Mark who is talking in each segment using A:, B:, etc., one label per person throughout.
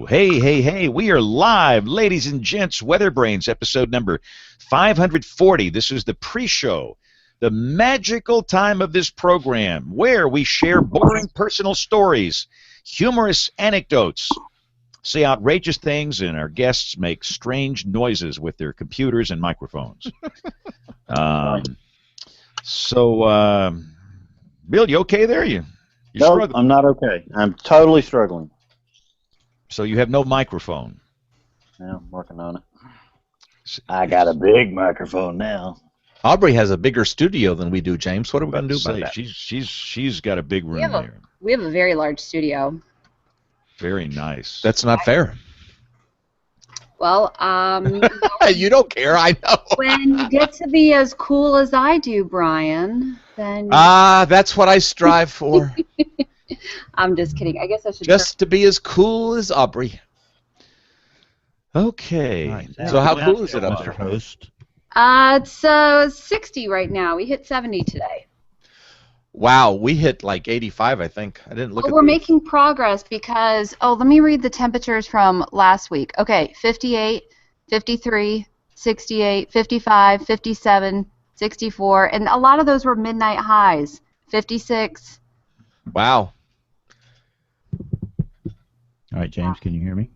A: Hey, hey, hey, we are live, ladies and gents. WeatherBrains, episode number 540. This is the pre-show, the magical time of this program where we share boring personal stories, humorous anecdotes, say outrageous things, and our guests make strange noises with their computers and microphones. Bill, you okay there? You're
B: struggling? I'm not okay. I'm totally struggling.
A: So you have no microphone?
B: Yeah, I'm working on it. I got a big microphone now.
C: Aubrey has a bigger studio than we do, James. What are we going to do about that?
A: She's got a big room there.
D: We have a very large studio.
A: Very nice.
C: That's not fair.
D: Well,
C: you don't care, I know.
D: When you get to be as cool as I do, Brian, then...
C: that's what I strive for.
D: I'm just kidding. I guess I should...
C: Just to be as cool as Aubrey.
A: Okay.
C: Right. So how cool is it up there?
B: Host?
D: It's 60 right now. We hit 70 today.
C: Wow, we hit like 85, I think. I didn't look at
D: we're making progress because... Oh, let me read the temperatures from last week. Okay, 58, 53, 68, 55, 57, 64, and a lot of those were midnight highs. 56.
C: Wow.
B: All right, James, can you hear me?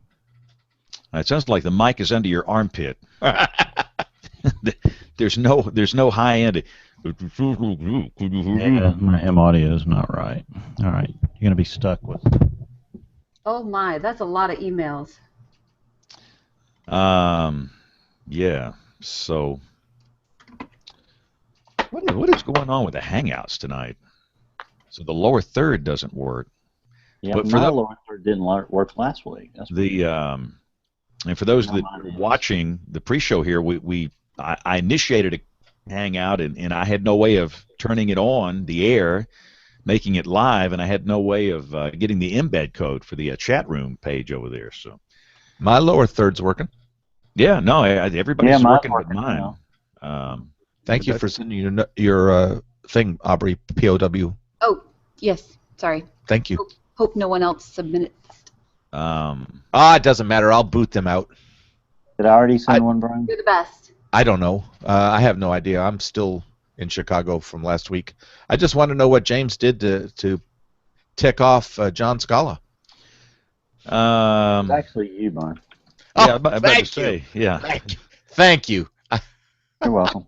A: It sounds like the mic is under your armpit. There's no high end.
B: Yeah, my audio is not right. All right, you're gonna be stuck with.
D: Oh my, that's a lot of emails.
A: Yeah. So, what is going on with the Hangouts tonight? So the lower third doesn't work.
B: Yeah, but the lower third didn't work last week. That's
A: and for those that are watching the pre-show here, I initiated a Hangout and I had no way of turning it on the air, making it live, and I had no way of getting the embed code for the chat room page over there. So
C: my lower third's working.
A: Yeah, no, everybody's working but mine.
C: Thank you for sending your thing, Aubrey, POW.
D: Oh, yes. Sorry.
C: Thank you.
D: Hope no one else submitted.
C: It doesn't matter. I'll boot them out.
B: Did I already send one, Brian?
D: You're the best.
C: I don't know. I have no idea. I'm still in Chicago from last week. I just want to know what James did to tick off John Scala.
B: It's actually you, Brian.
A: Yeah, I'm about to say. Yeah.
C: Thank you.
B: You're welcome.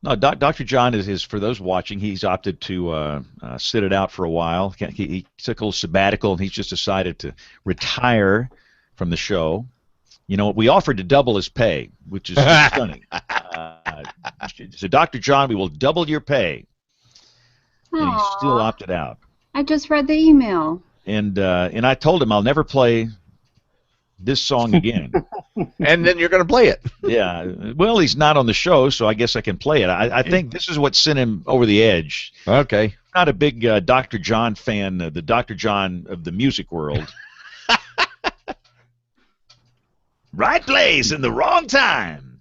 A: No, Dr. John is for those watching. He's opted to sit it out for a while. He took a little sabbatical, and he's just decided to retire from the show. You know, we offered to double his pay, which is stunning. So, Dr. John, we will double your pay, and he still opted out.
D: I just read the email.
A: And I told him I'll never play this song again.
C: And then you're going to play it.
A: Yeah. Well, he's not on the show, so I guess I can play it. I think this is what sent him over the edge.
C: Okay.
A: Not a big Dr. John fan, the Dr. John of the music world. Right place in the wrong time.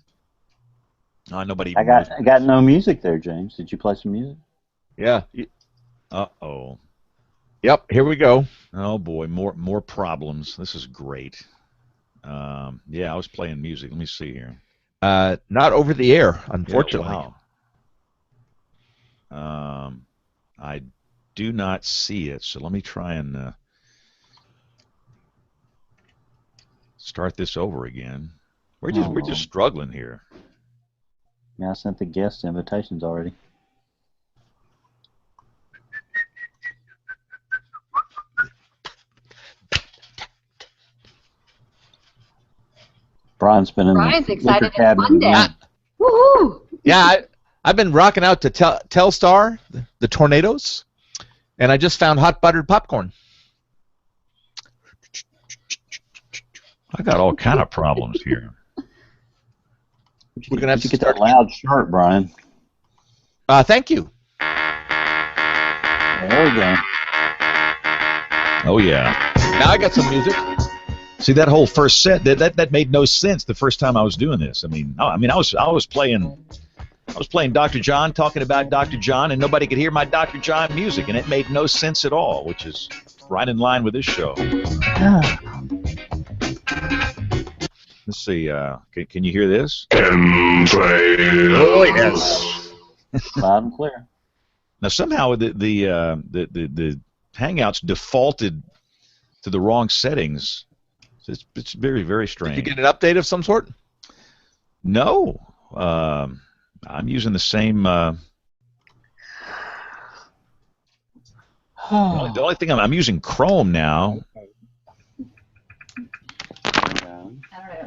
A: Oh, nobody.
B: I got no music there, James. Did you play some music?
C: Yeah.
A: Uh-oh.
C: Yep. Here we go.
A: Oh boy, more problems. This is great. Yeah, I was playing music. Let me see here.
C: Not over the air, unfortunately.
A: Yeah, wow. I do not see it, so let me try and start this over again. We're just struggling here.
B: Yeah, I sent the guest invitations already. Brian's
D: excited it's Monday. Woohoo!
C: Yeah, I've been rocking out to Telstar, the Tornadoes, and I just found hot buttered popcorn.
A: I got all kind of problems here.
C: We're gonna have to
B: get that loud shirt, Brian.
C: Thank you.
B: There we go.
A: Oh yeah.
C: Now I got some music.
A: See, that whole first set that made no sense the first time I was doing this. I was playing Dr. John, talking about Dr. John, and nobody could hear my Dr. John music, and it made no sense at all, which is right in line with this show. Let's see. Can you hear this?
B: Oh yes, loud and clear.
A: Now somehow the Hangouts defaulted to the wrong settings. It's very, very strange.
C: Did you get an update of some sort?
A: No. I'm using the same. The only thing I'm using Chrome now.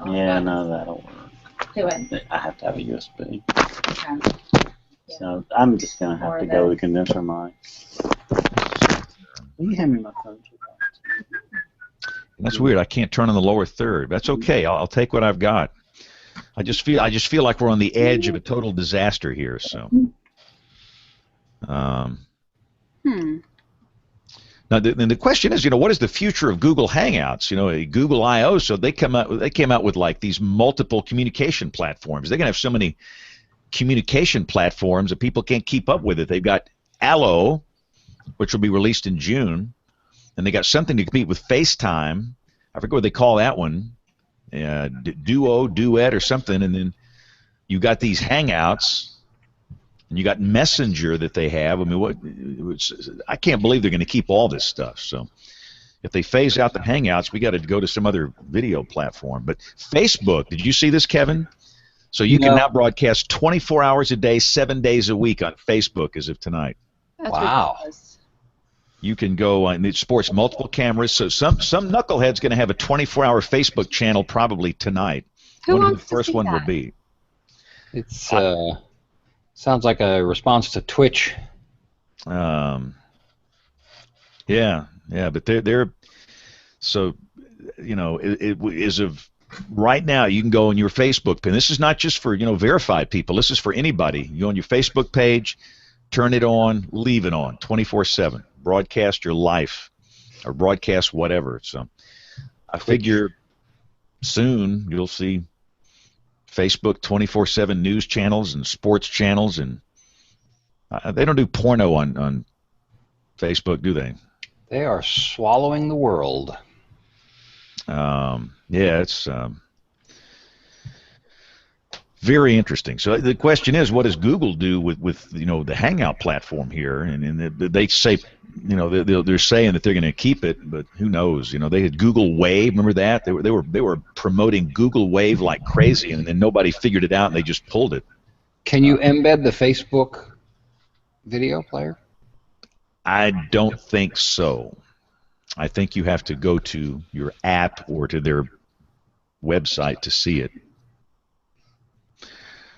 B: Yeah, no, that'll work.
D: Do it.
B: I have to have a USB.
D: Okay.
B: So I'm just gonna have to go with condenser mic. Will you hand me my phone?
A: That's weird. I can't turn on the lower third. That's okay. I'll take what I've got. I just feel like we're on the edge of a total disaster here. So. Now the question is, what is the future of Google Hangouts? Google I/O. So they came out with like these multiple communication platforms. They're gonna have so many communication platforms that people can't keep up with it. They've got Allo, which will be released in June, and they got something to compete with FaceTime. I forget what they call that one, Duo, Duet, or something. And then you got these Hangouts. And you got Messenger that they have. I mean, I can't believe they're going to keep all this stuff. So if they phase out the Hangouts, we got to go to some other video platform. But Facebook, did you see this, Kevin? So you can now broadcast 24 hours a day, 7 days a week on Facebook as of tonight.
D: That's
C: wow.
D: ridiculous.
A: You can go, and it sports multiple cameras. So some knucklehead's going to have a 24-hour Facebook channel probably tonight.
D: Who
A: Wonder who
D: wants
A: the
D: to
A: first
D: see
A: one
D: that?
A: will be.
E: It's sounds like a response to Twitch.
A: Yeah, but they're so it is of right now. You can go on your Facebook, and this is not just for verified people. This is for anybody. You go on your Facebook page, turn it on, leave it on, 24/7. Broadcast your life, or broadcast whatever. So I figure soon you'll see Facebook 24/7 news channels and sports channels, and they don't do porno on Facebook, do they?
E: They are swallowing the world.
A: Yeah, it's very interesting. So the question is, what does Google do with the Hangout platform here? And they say, they're saying that they're going to keep it, but who knows? They had Google Wave. Remember that? They were promoting Google Wave like crazy, and then nobody figured it out, and they just pulled it.
E: Can you embed the Facebook video player?
A: I don't think so. I think you have to go to your app or to their website to see it.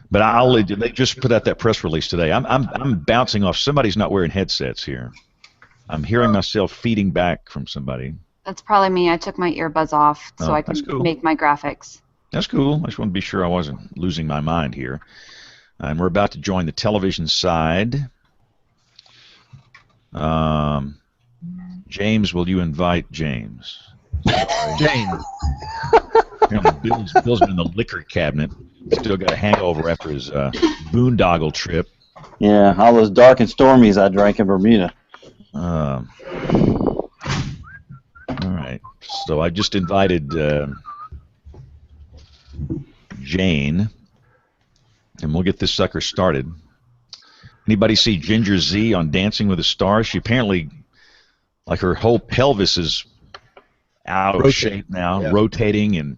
A: But they just put out that press release today. I'm bouncing off. Somebody's not wearing headsets here. I'm hearing myself feeding back from somebody.
D: That's probably me. I took my earbuds off so I
A: that's
D: can
A: cool.
D: make my graphics.
A: That's cool. I just want to be sure I wasn't losing my mind here. And we're about to join the television side. James, will you invite James?
C: James.
A: Bill's been in the liquor cabinet. Still got a hangover after his boondoggle trip.
B: Yeah, all those dark and stormies I drank in Bermuda.
A: All right. So I just invited Jane, and we'll get this sucker started. Anybody see Ginger Z on Dancing with the Stars? She apparently, like, her whole pelvis is out of shape now, rotating, and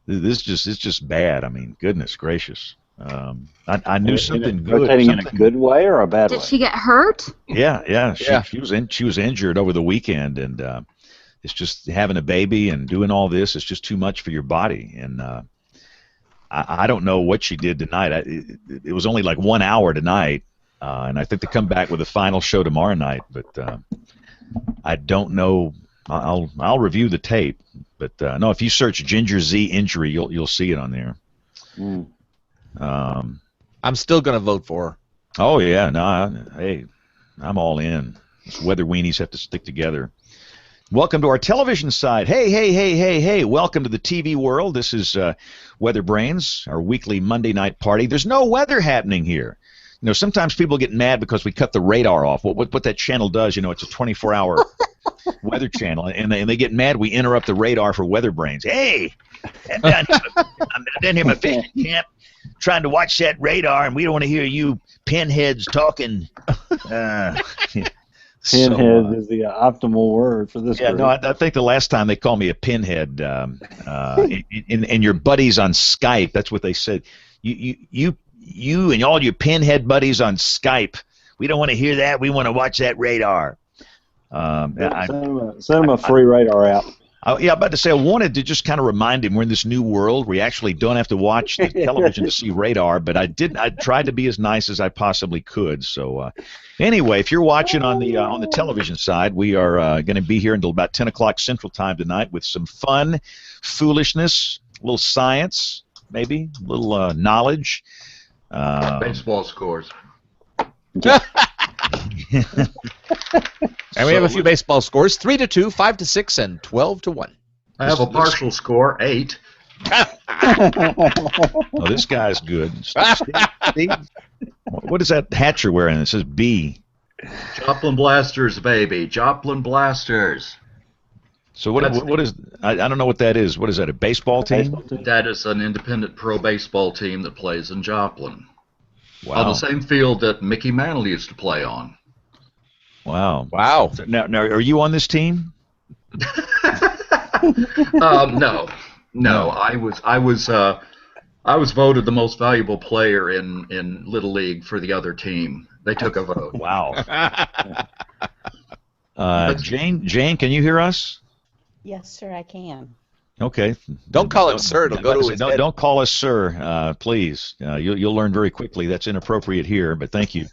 A: it's just bad. I mean, goodness gracious. I knew something good.
B: Rotating in a good way or a bad way?
D: Did she get hurt?
A: Yeah. She was injured over the weekend, and it's just having a baby and doing all this. It's just too much for your body, and I don't know what she did tonight. It was only like 1 hour tonight, and I think they come back with a final show tomorrow night. But I don't know. I'll review the tape. But no, if you search Ginger Z injury, you'll see it on there.
C: I'm still going to vote for her.
A: Oh yeah, no, hey, I'm all in. These weather weenies have to stick together. Welcome to our television side. Hey, welcome to the TV world. This is WeatherBrains, our weekly Monday night party. There's no weather happening here. sometimes people get mad because we cut the radar off. What that channel does, it's a 24-hour weather channel, and they get mad we interrupt the radar for WeatherBrains. Hey, I'm down here at my fishing camp trying to watch that radar, and we don't want to hear you pinheads talking.
B: Pinhead is the optimal word for this.
A: Yeah,
B: group.
A: no, I think the last time they called me a pinhead, and your buddies on Skype, that's what they said. You and all your pinhead buddies on Skype, we don't want to hear that. We want to watch that radar.
B: Send him a free radar app.
A: I'm about to say, I wanted to just kind of remind him we're in this new world where you actually don't have to watch the television to see radar, but I tried to be as nice as I possibly could. So anyway, if you're watching on the television side, we are going to be here until about 10 o'clock Central Time tonight with some fun, foolishness, a little science, maybe, a little knowledge.
F: Baseball scores.
C: And we have a few baseball scores: 3-2, 5-6, and 12-1.
F: I have a partial score, 8.
A: Oh, this guy's good. Steve, what is that hat you're wearing? It says B.
F: Joplin Blasters, baby. Joplin Blasters.
A: So what is? I don't know what that is. What is that? A baseball team?
F: That is an independent pro baseball team that plays in Joplin.
A: Wow.
F: On the same field that Mickey Mantle used to play on.
A: Wow.
C: Wow.
A: So now, are you on this team?
F: No. I was voted the most valuable player in Little League for the other team. They took a vote.
A: Wow. Jane, can you hear us?
G: Yes, sir, I can.
A: Okay.
C: Don't call him sir. It'll go to his head.
A: Don't call us sir, please. You'll learn very quickly. That's inappropriate here, but thank you.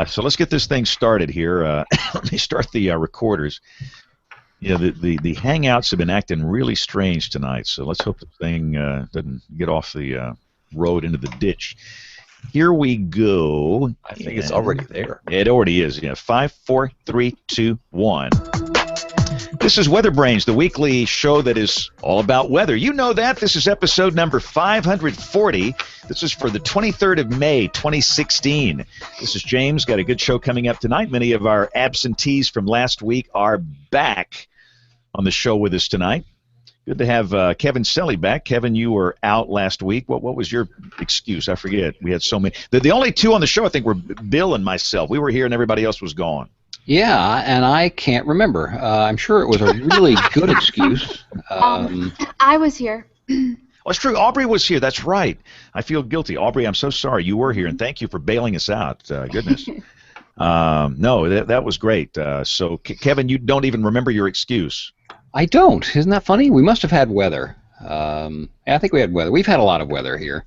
A: So let's get this thing started here. Let me start the recorders. Yeah, the Hangouts have been acting really strange tonight, so let's hope the thing doesn't get off the road into the ditch. Here we go.
C: I think it's already there.
A: It already is. Yeah, 5, 4, 3, 2, 1. This is WeatherBrains, the weekly show that is all about weather. You know that. This is episode number 540. This is for the 23rd of May, 2016. This is James. Got a good show coming up tonight. Many of our absentees from last week are back on the show with us tonight. Good to have Kevin Selly back. Kevin, you were out last week. What was your excuse? I forget. We had so many. The only two on the show, I think, were Bill and myself. We were here and everybody else was gone.
E: Yeah, and I can't remember. I'm sure it was a really good excuse.
D: I was here.
A: Well, it's true. Aubrey was here. That's right. I feel guilty. Aubrey, I'm so sorry you were here, and thank you for bailing us out. Goodness. No, that was great. So, Kevin, you don't even remember your excuse.
E: I don't. Isn't that funny? We must have had weather. I think we had weather. We've had a lot of weather here.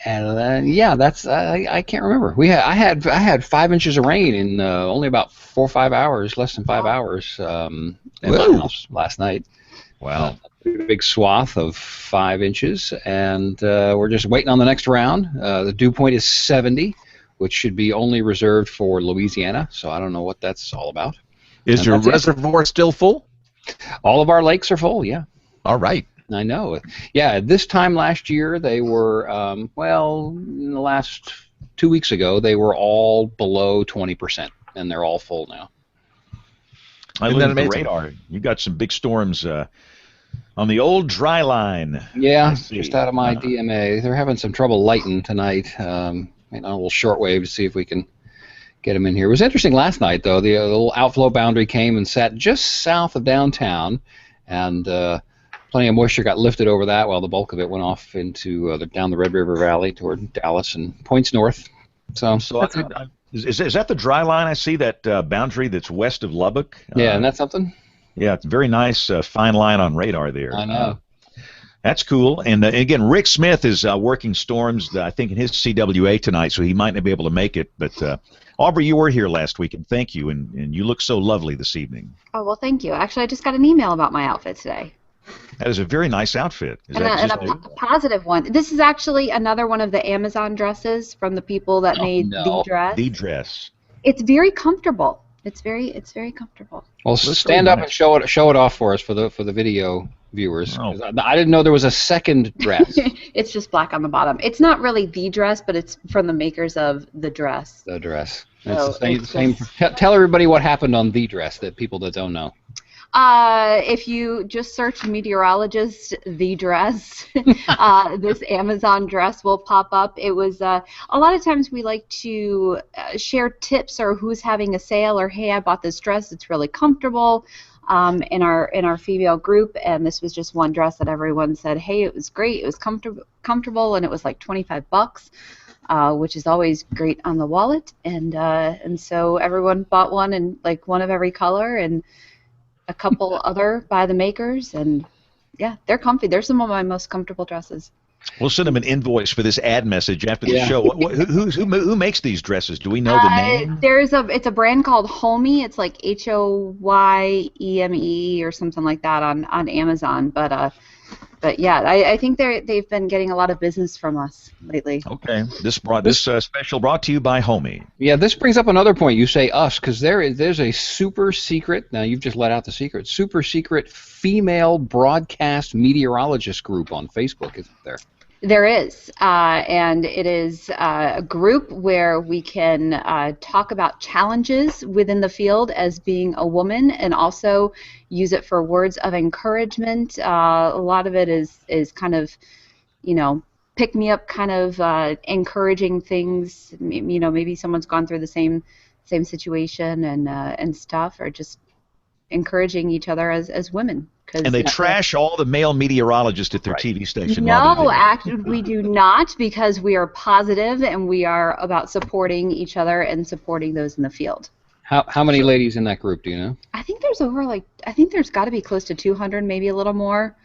E: And yeah, that's I can't remember. I had 5 inches of rain in only about 4 or 5 hours, less than 5 hours, in my house last night.
A: Wow.
E: A big swath of 5 inches, and we're just waiting on the next round. The dew point is 70, which should be only reserved for Louisiana. So I don't know what that's all about.
C: Is your reservoir still full?
E: All of our lakes are full. Yeah.
C: All right.
E: I know. Yeah, this time last year they were, in the last 2 weeks ago, they were all below 20%, and they're all full now.
A: I looked at the radar. You got some big storms on the old dry line.
E: Yeah, just out of my DMA. They're having some trouble lighting tonight. A little shortwave to see if we can get them in here. It was interesting last night, though. The little outflow boundary came and sat just south of downtown, and plenty of moisture got lifted over that while the bulk of it went off into down the Red River Valley toward Dallas and points north. So
A: is that the dry line? I see that boundary that's west of Lubbock.
E: Yeah, isn't that something?
A: Yeah, it's a very nice fine line on radar there.
E: I know.
A: That's cool. And again, Rick Smith is working storms, I think, in his CWA tonight, so he might not be able to make it. But Aubrey, you were here last week, and thank you. And you look so lovely this evening.
D: Oh, well, thank you. Actually, I just got an email about my outfit today.
A: That is a very nice outfit. Is
D: and
A: that
D: a positive one. This is actually another one of the Amazon dresses from the people that made the dress.
A: The dress.
D: It's very comfortable. It's very comfortable.
E: Well, stand up and show it off for us for the video viewers.
A: Oh.
E: 'Cause I didn't know there was a second dress.
D: It's just black on the bottom. It's not really the dress, but it's from the makers of the dress.
E: The dress.
D: So
E: It's the same.
D: it's
E: Same.
D: just-
E: Tell everybody what happened on the dress that people that don't know.
D: If you just search meteorologist the dress, this Amazon dress will pop up. It was a lot of times we like to share tips or who's having a sale or hey, I bought this dress. It's really comfortable. In our female group, and this was just one dress that everyone said, hey, it was great. It was comfortable, and it was like $25. Which is always great on the wallet, and so everyone bought one and like one of every color and a couple other by the makers, and yeah, they're comfy. They're some of my most comfortable dresses.
A: We'll send them an invoice for this ad message after the show. Who makes these dresses? Do we know the name?
D: It's a brand called Homey. It's like HOYEME or something like that on Amazon, But yeah, I think they've been getting a lot of business from us lately.
A: Okay, this special brought to you by Homey.
E: Yeah, this brings up another point. You say us because there's a super secret. Now you've just let out the secret. Super secret female broadcast meteorologist group on Facebook, isn't there?
D: There is, and it is a group where we can talk about challenges within the field as being a woman, and also use it for words of encouragement. A lot of it is kind of, pick me up, kind of encouraging things. Maybe someone's gone through the same situation and stuff, or just encouraging each other as women.
A: And they trash all the male meteorologists at their TV station.
D: No, actually, we do not, because we are positive and we are about supporting each other and supporting those in the field.
E: How many ladies in that group do you know?
D: I think there's there's got to be close to 200, maybe a little more.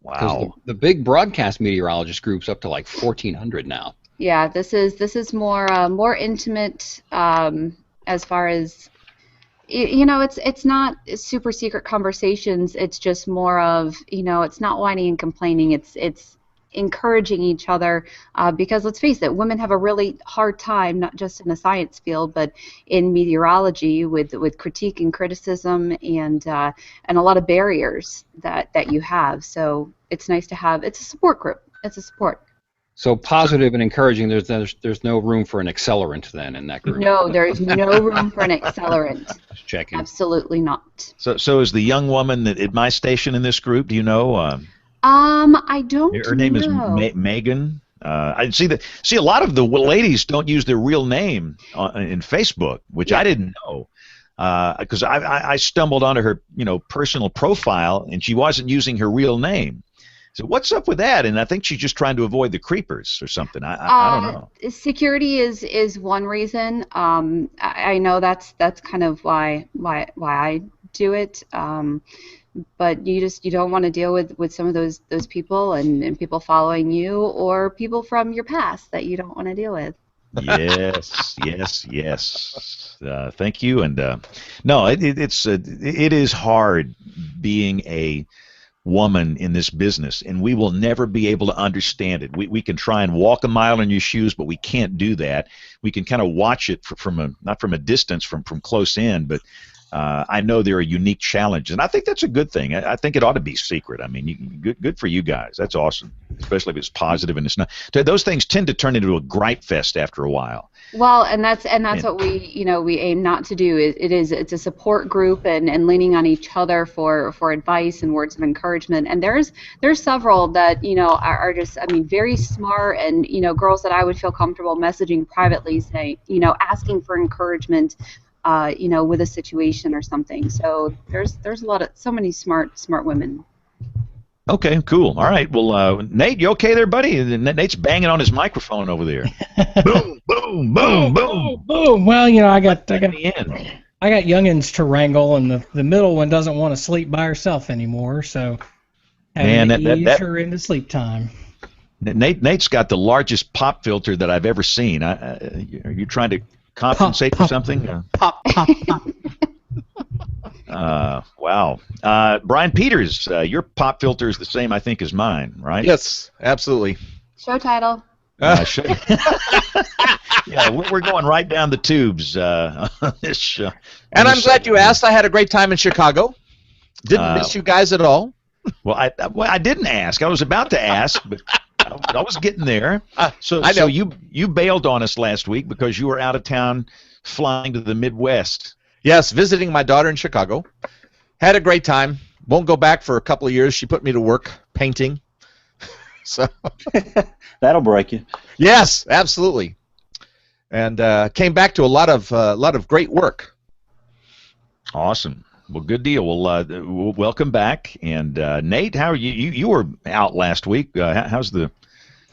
A: Wow.
E: The big broadcast meteorologist group's up to like 1,400 now.
D: Yeah, this is more intimate as far as. It's not super secret conversations. It's just more of, it's not whining and complaining. It's encouraging each other because let's face it, women have a really hard time, not just in the science field, but in meteorology with critique and criticism and a lot of barriers that you have. So it's nice to have. It's a support group. It's a support.
E: So positive and encouraging. There's no room for an accelerant then in that group.
D: No, there's no room for an accelerant.
E: Just checking.
D: Absolutely not.
A: So is the young woman at my station in this group? Do you know?
D: I don't know.
A: Her name is Megan. I see a lot of the ladies don't use their real name in Facebook, which I didn't know. Because I stumbled onto her personal profile and she wasn't using her real name. So what's up with that? And I think she's just trying to avoid the creepers or something. I don't know.
D: Security is one reason. I know that's kind of why I do it. But you don't want to deal with some of those people and people following you or people from your past that you don't want to deal with.
A: Yes. Thank you. And no, it is hard being a woman in this business, and we will never be able to understand it. We can try and walk a mile in your shoes, but we can't do that. We can kind of watch it not from a distance, from close in, but I know there are unique challenges, and I think that's a good thing. I think it ought to be secret. I mean, good for you guys. That's awesome, especially if it's positive and it's not. Those things tend to turn into a gripe fest after a while.
D: Well, and that's what we aim not to do. It's a support group and leaning on each other for advice and words of encouragement. And there's several that are just very smart and girls that I would feel comfortable messaging privately, saying asking for encouragement. With a situation or something. So there's so many smart women.
A: Okay, cool. All right. Well, Nate, you okay there, buddy? Nate's banging on his microphone over there. Boom, boom, boom, boom,
H: boom. Well, I got youngins to wrangle, and the middle one doesn't want to sleep by herself anymore. So having to ease her into sleep time.
A: Nate's got the largest pop filter that I've ever seen. Are you trying to compensate for something?
H: Pop.
A: Wow. Brian Peters, your pop filter is the same, I think, as mine, right?
C: Yes, absolutely.
D: Show title.
A: Yeah, we're going right down the tubes on this show.
C: And I'm glad you asked. I had a great time in Chicago. Didn't miss you guys at all.
A: Well, I didn't ask. I was about to ask, but I was getting there. So you bailed on us last week because you were out of town flying to the Midwest.
C: Yes, visiting my daughter in Chicago. Had a great time. Won't go back for a couple of years. She put me to work painting. So
B: that'll break you.
C: Yes, absolutely. And came back to a lot of great work.
A: Awesome. Well, good deal. We'll welcome back. And Nate, how are you? You were out last week. How's the?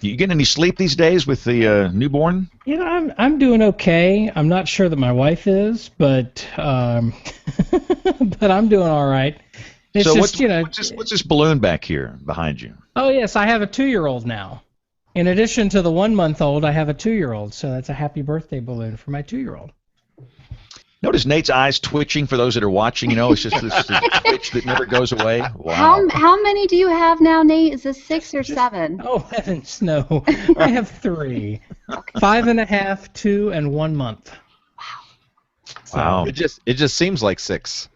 A: You getting any sleep these days with the newborn?
H: You know, I'm doing okay. I'm not sure that my wife is, but but I'm doing all right. It's
A: so
H: just,
A: what's this balloon back here behind you?
H: Oh yes, I have a 2-year-old now. In addition to the 1-month-old, I have a 2-year-old. So that's a happy birthday balloon for my 2-year-old.
A: Notice Nate's eyes twitching for those that are watching. You know, it's just this twitch that never goes away. Wow.
D: How many do you have now, Nate? Is this 6 or 7?
H: Oh, heavens, no. I have 3. Okay. 5.5, 2, and 1 month.
A: Wow.
C: It just seems like 6.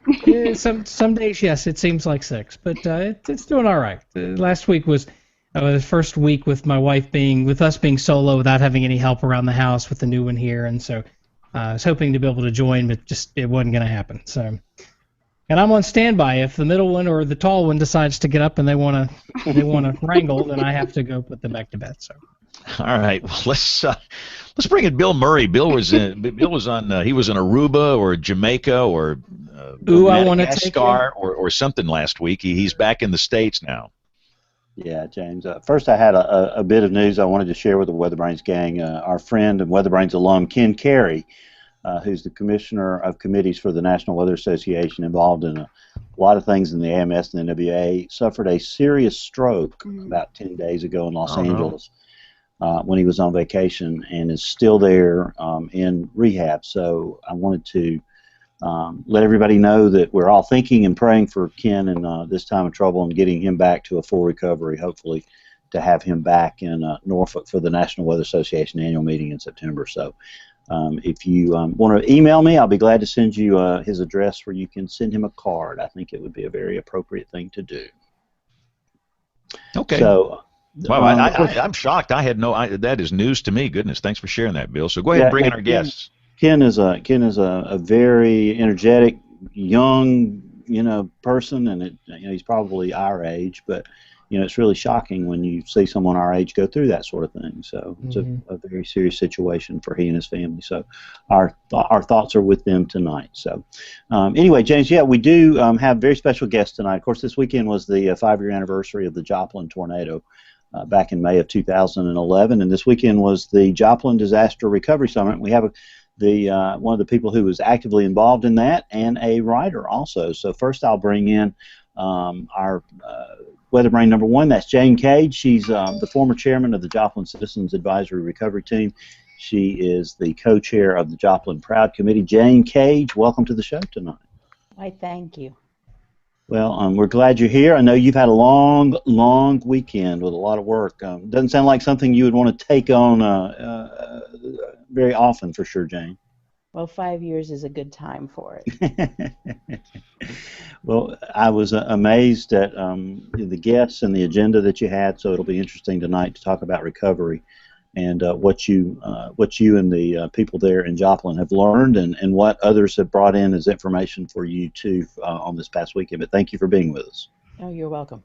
H: Some days, yes, it seems like 6, but it's doing all right. Last week was the first week with my wife with us being solo without having any help around the house with the new one here, and so I was hoping to be able to join, but just it wasn't going to happen. So, and I'm on standby. If the middle one or the tall one decides to get up and they want to wrangle, then I have to go put them back to bed. So.
A: All right. Well, let's bring in Bill Murray. Bill was on. He was in Aruba or Jamaica or Madagascar or something last week. He's back in the States now.
B: Yeah, James. First, I had a bit of news I wanted to share with the WeatherBrains gang. Our friend and WeatherBrains alum Ken Carey, who's the commissioner of committees for the National Weather Association, involved in a lot of things in the AMS and the NWA, suffered a serious stroke about 10 days ago in Los Angeles when he was on vacation, and is still there in rehab. So I wanted to let everybody know that we're all thinking and praying for Ken in this time of trouble and getting him back to a full recovery, hopefully to have him back in Norfolk for the National Weather Association annual meeting in September. So if you want to email me, I'll be glad to send you his address where you can send him a card. I think it would be a very appropriate thing to do.
A: Okay.
B: So,
A: well, I'm shocked. That is news to me. Goodness, thanks for sharing that, Bill. So go ahead and bring in our guests.
B: Ken is a very energetic young person, and he's probably our age, but it's really shocking when you see someone our age go through that sort of thing. So it's a very serious situation for he and his family. So our thoughts are with them tonight. So anyway, James, we do have very special guests tonight. Of course, this weekend was the 5-year anniversary of the Joplin tornado. Back in May of 2011, and this weekend was the Joplin Disaster Recovery Summit. We have one of the people who was actively involved in that, and a writer also. So first I'll bring in our WeatherBrain number 1. That's Jane Cage. She's the former chairman of the Joplin Citizens Advisory Recovery Team. She is the co-chair of the Joplin Proud Committee. Jane Cage, welcome to the show tonight.
G: Why, thank you.
B: Well, we're glad you're here. I know you've had a long weekend with a lot of work. Doesn't sound like something you would want to take on very often, for sure, Jane.
G: Well, 5 years is a good time for it.
B: Well, I was amazed at the guests and the agenda that you had, so it'll be interesting tonight to talk about recovery and what you and the people there in Joplin have learned, and what others have brought in as information for you too on this past weekend. But thank you for being with us.
G: Oh, you're welcome.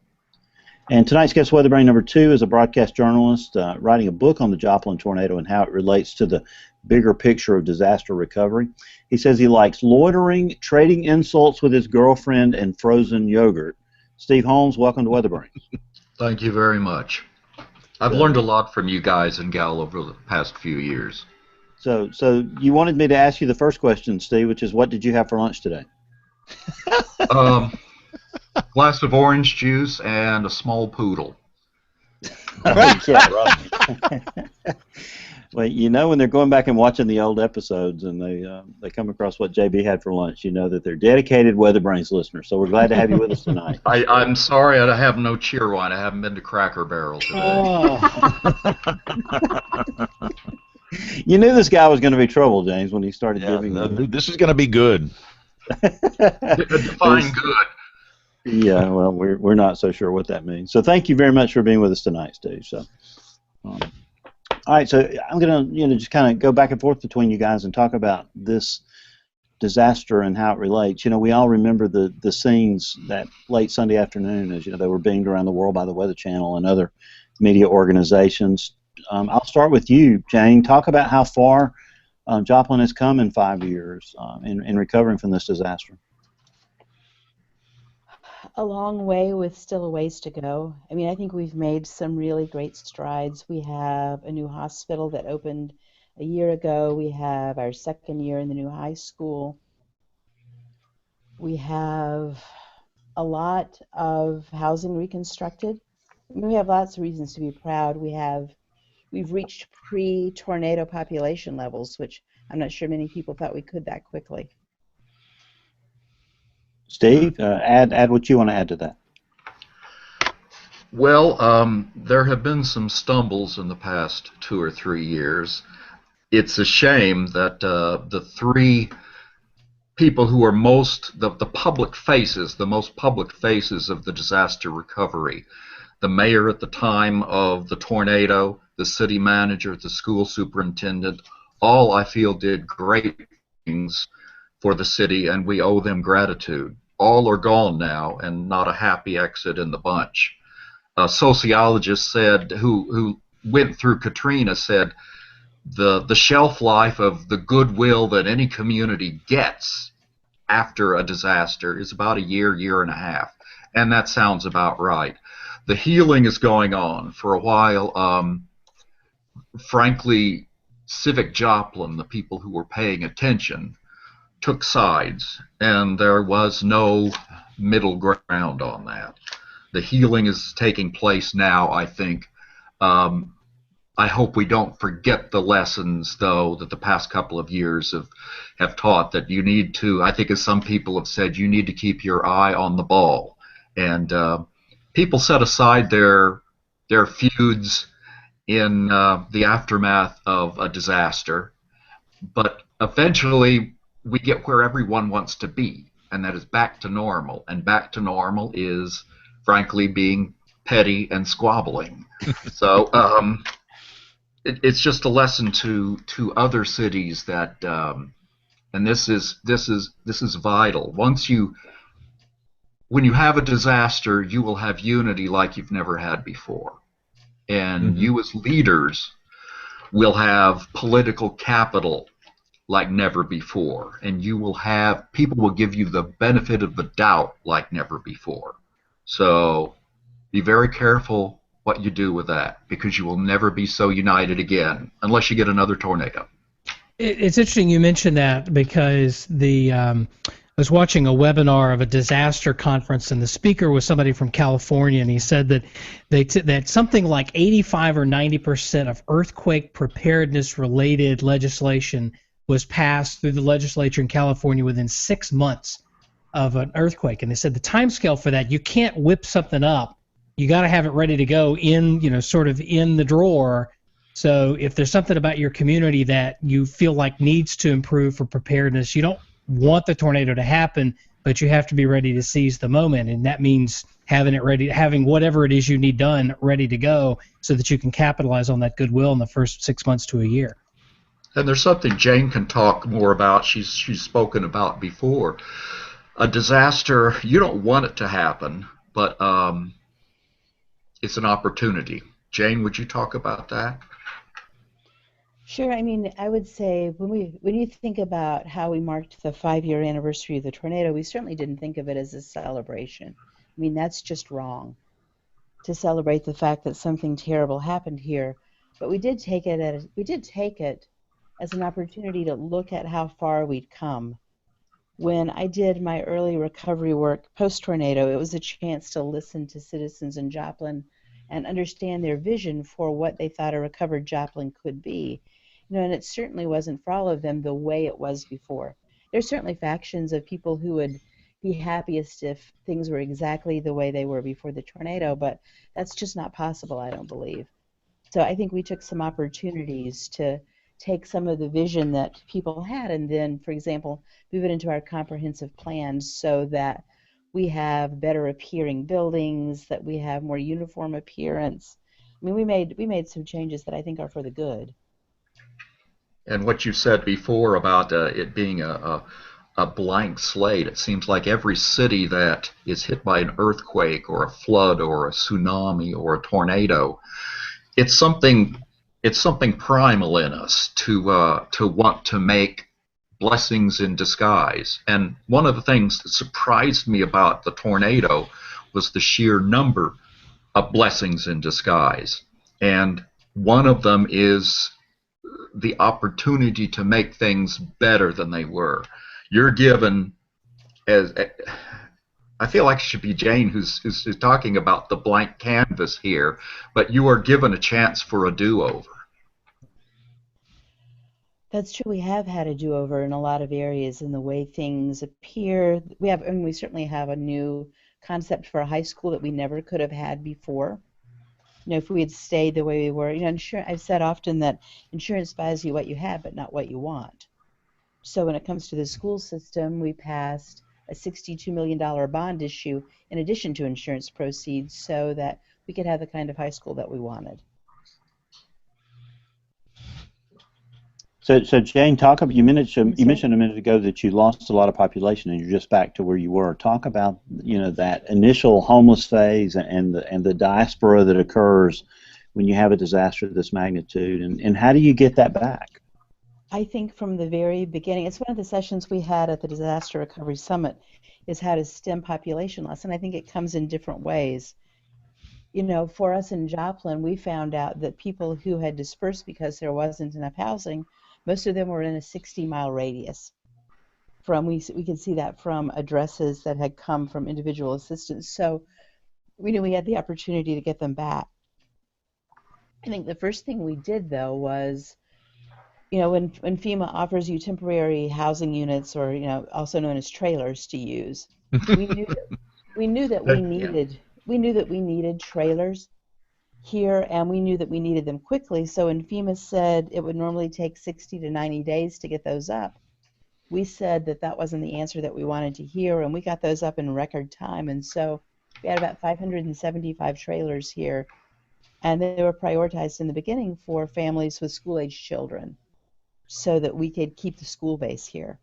B: And tonight's guest, WeatherBrain number 2, is a broadcast journalist writing a book on the Joplin tornado and how it relates to the bigger picture of disaster recovery. He says he likes loitering, trading insults with his girlfriend, and frozen yogurt. Steve Holmes, welcome to WeatherBrain.
F: Thank you very much. I've learned a lot from you guys and gal over the past few years.
B: So you wanted me to ask you the first question, Steve, which is, what did you have for lunch today?
F: Glass of orange juice and a small poodle.
B: Well, when they're going back and watching the old episodes and they come across what JB had for lunch, you know that they're dedicated WeatherBrains listeners. So we're glad to have you with us tonight.
F: I'm sorry I have no Cheerwine. I haven't been to Cracker Barrel today.
B: Oh. You knew this guy was going to be trouble, James, when he started giving.
A: This is going to be good.
F: Define good.
B: Yeah, well, we're not so sure what that means. So thank you very much for being with us tonight, Steve. So, all right, so I'm gonna just kind of go back and forth between you guys and talk about this disaster and how it relates. We all remember the scenes that late Sunday afternoon, as they were beamed around the world by the Weather Channel and other media organizations. I'll start with you, Jane. Talk about how far Joplin has come in 5 years in recovering from this disaster.
G: A long way with still a ways to go. I mean, I think we've made some really great strides. We have a new hospital that opened a year ago. We have our second year in the new high school. We have a lot of housing reconstructed. I mean, we have lots of reasons to be proud. We've reached pre-tornado population levels, which I'm not sure many people thought we could that quickly.
B: Steve, add what you want to add to that.
F: Well, there have been some stumbles in the past 2 or 3 years. It's a shame that the three people who are the public faces, the most public faces of the disaster recovery, the mayor at the time of the tornado, the city manager, the school superintendent, all I feel did great things for the city, and we owe them gratitude. All are gone now, and not a happy exit in the bunch. A sociologist said, who went through Katrina, said the shelf life of the goodwill that any community gets after a disaster is about a year, year and a half, and that sounds about right. The healing is going on for a while. Frankly, Civic Joplin, the people who were paying attention, took sides, and there was no middle ground on that. The healing is taking place now, I think. I hope we don't forget the lessons, though, that the past couple of years have taught, that you need to, I think as some people have said, you need to keep your eye on the ball. And people set aside their feuds in the aftermath of a disaster, but eventually we get where everyone wants to be, and that is back to normal. And back to normal is, frankly, being petty and squabbling. So it's just a lesson to other cities that, and this is vital. When you have a disaster, you will have unity like you've never had before, and you as leaders will have political capital like never before, and people will give you the benefit of the doubt like never before. So be very careful what you do with that, because you will never be so united again unless you get another tornado.
H: It's interesting you mentioned that, because I was watching a webinar of a disaster conference, and the speaker was somebody from California, and he said that that something like 85 or 90% of earthquake preparedness related legislation was passed through the legislature in California within 6 months of an earthquake. And they said the timescale for that, you can't whip something up. You got to have it ready to go sort of in the drawer. So if there's something about your community that you feel like needs to improve for preparedness, you don't want the tornado to happen, but you have to be ready to seize the moment. And that means having it ready, having whatever it is you need done ready to go, so that you can capitalize on that goodwill in the first 6 months to a year.
F: And there's something Jane can talk more about. She's spoken about before. A disaster, you don't want it to happen, but it's an opportunity. Jane, would you talk about that?
G: Sure. I mean, I would say when you think about how we marked the 5-year anniversary of the tornado, we certainly didn't think of it as a celebration. I mean, that's just wrong to celebrate the fact that something terrible happened here. But we did take it as an opportunity to look at how far we'd come. When I did my early recovery work post-tornado, it was a chance to listen to citizens in Joplin and understand their vision for what they thought a recovered Joplin could be. And it certainly wasn't for all of them the way it was before. There's certainly factions of people who would be happiest if things were exactly the way they were before the tornado, but that's just not possible, I don't believe. So I think we took some opportunities to take some of the vision that people had and then, for example, move it into our comprehensive plans, so that we have better appearing buildings, that we have more uniform appearance. I mean, we made some changes that I think are for the good.
F: And what you said before about it being a blank slate, it seems like every city that is hit by an earthquake or a flood or a tsunami or a tornado, it's something primal in us to want to make blessings in disguise. And one of the things that surprised me about the tornado was the sheer number of blessings in disguise. And one of them is the opportunity to make things better than they were. You're given, as I feel like it should be Jane who's talking about the blank canvas here, but you are given a chance for a do-over.
G: That's true. We have had a do-over in a lot of areas in the way things appear. We certainly have a new concept for a high school that we never could have had before. You know, if we had stayed the way we were, you know, I've said often that insurance buys you what you have, but not what you want. So when it comes to the school system, we passed a $62 million bond issue in addition to insurance proceeds so that we could have the kind of high school that we wanted.
B: So Jane, you mentioned a minute ago that you lost a lot of population and you're just back to where you were. Talk about, you know, that initial homeless phase and the diaspora that occurs when you have a disaster of this magnitude, and how do you get that back?
G: I think from the very beginning, it's one of the sessions we had at the Disaster Recovery Summit, is how to stem population loss, and I think it comes in different ways. You know, for us in Joplin, we found out that people who had dispersed because there wasn't enough housing, most of them were in a 60-mile radius. We could see that from addresses that had come from individual assistance. So we knew we had the opportunity to get them back. I think the first thing we did, though, was, you know, when FEMA offers you temporary housing units, or, you know, also known as trailers to use, we knew that we needed trailers here, and we knew that we needed them quickly. So when FEMA said it would normally take 60 to 90 days to get those up, we said that that wasn't the answer that we wanted to hear, and we got those up in record time. And so we had about 575 trailers here, and they were prioritized in the beginning for families with school-age children so that we could keep the school base here.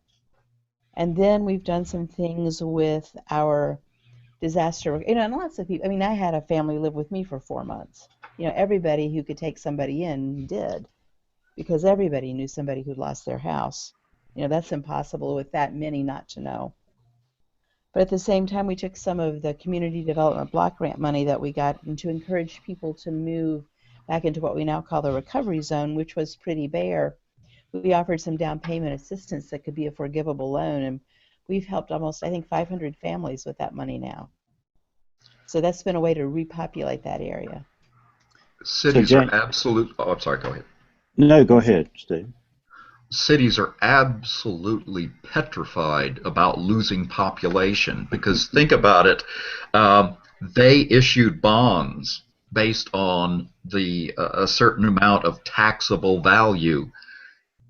G: And then we've done some things with our disaster, you know, and lots of people. I mean, I had a family live with me for 4 months. You know, everybody who could take somebody in did, because everybody knew somebody who'd lost their house. You know, that's impossible with that many not to know. But at the same time, we took some of the community development block grant money that we got and to encourage people to move back into what we now call the recovery zone, which was pretty bare. We offered some down payment assistance that could be a forgivable loan, and we've helped almost, I think, 500 families with that money now. So that's been a way to repopulate that area.
F: Cities are absolute. Oh, I'm sorry. Go ahead.
B: No, go ahead, Steve.
F: Cities are absolutely petrified about losing population, because think about it. They issued bonds based on a certain amount of taxable value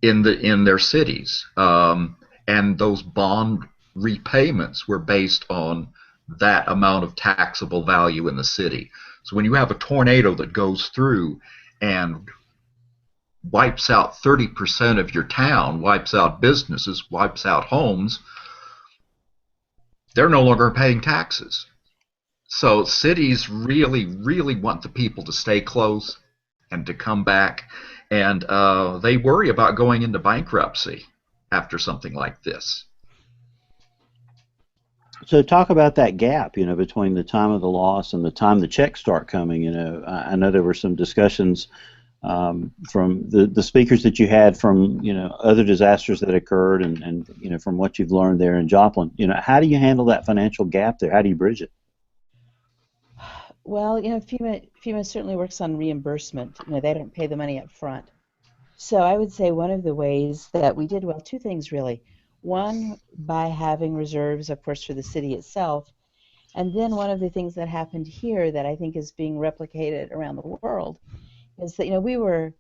F: in their cities, and those bond repayments were based on that amount of taxable value in the city. So when you have a tornado that goes through and wipes out 30% of your town, wipes out businesses, wipes out homes, they're no longer paying taxes. So cities really, really want the people to stay close and to come back, and they worry about going into bankruptcy after something like this.
B: So talk about that gap, you know, between the time of the loss and the time the checks start coming. You know, I know there were some discussions from the speakers that you had from, you know, other disasters that occurred, and you know, from what you've learned there in Joplin. You know, how do you handle that financial gap there? How do you bridge it?
G: Well, you know, FEMA certainly works on reimbursement. You know, they don't pay the money up front. So I would say one of the ways that we did well, two things really. One, by having reserves, of course, for the city itself. And then one of the things that happened here that I think is being replicated around the world is that, you know, we were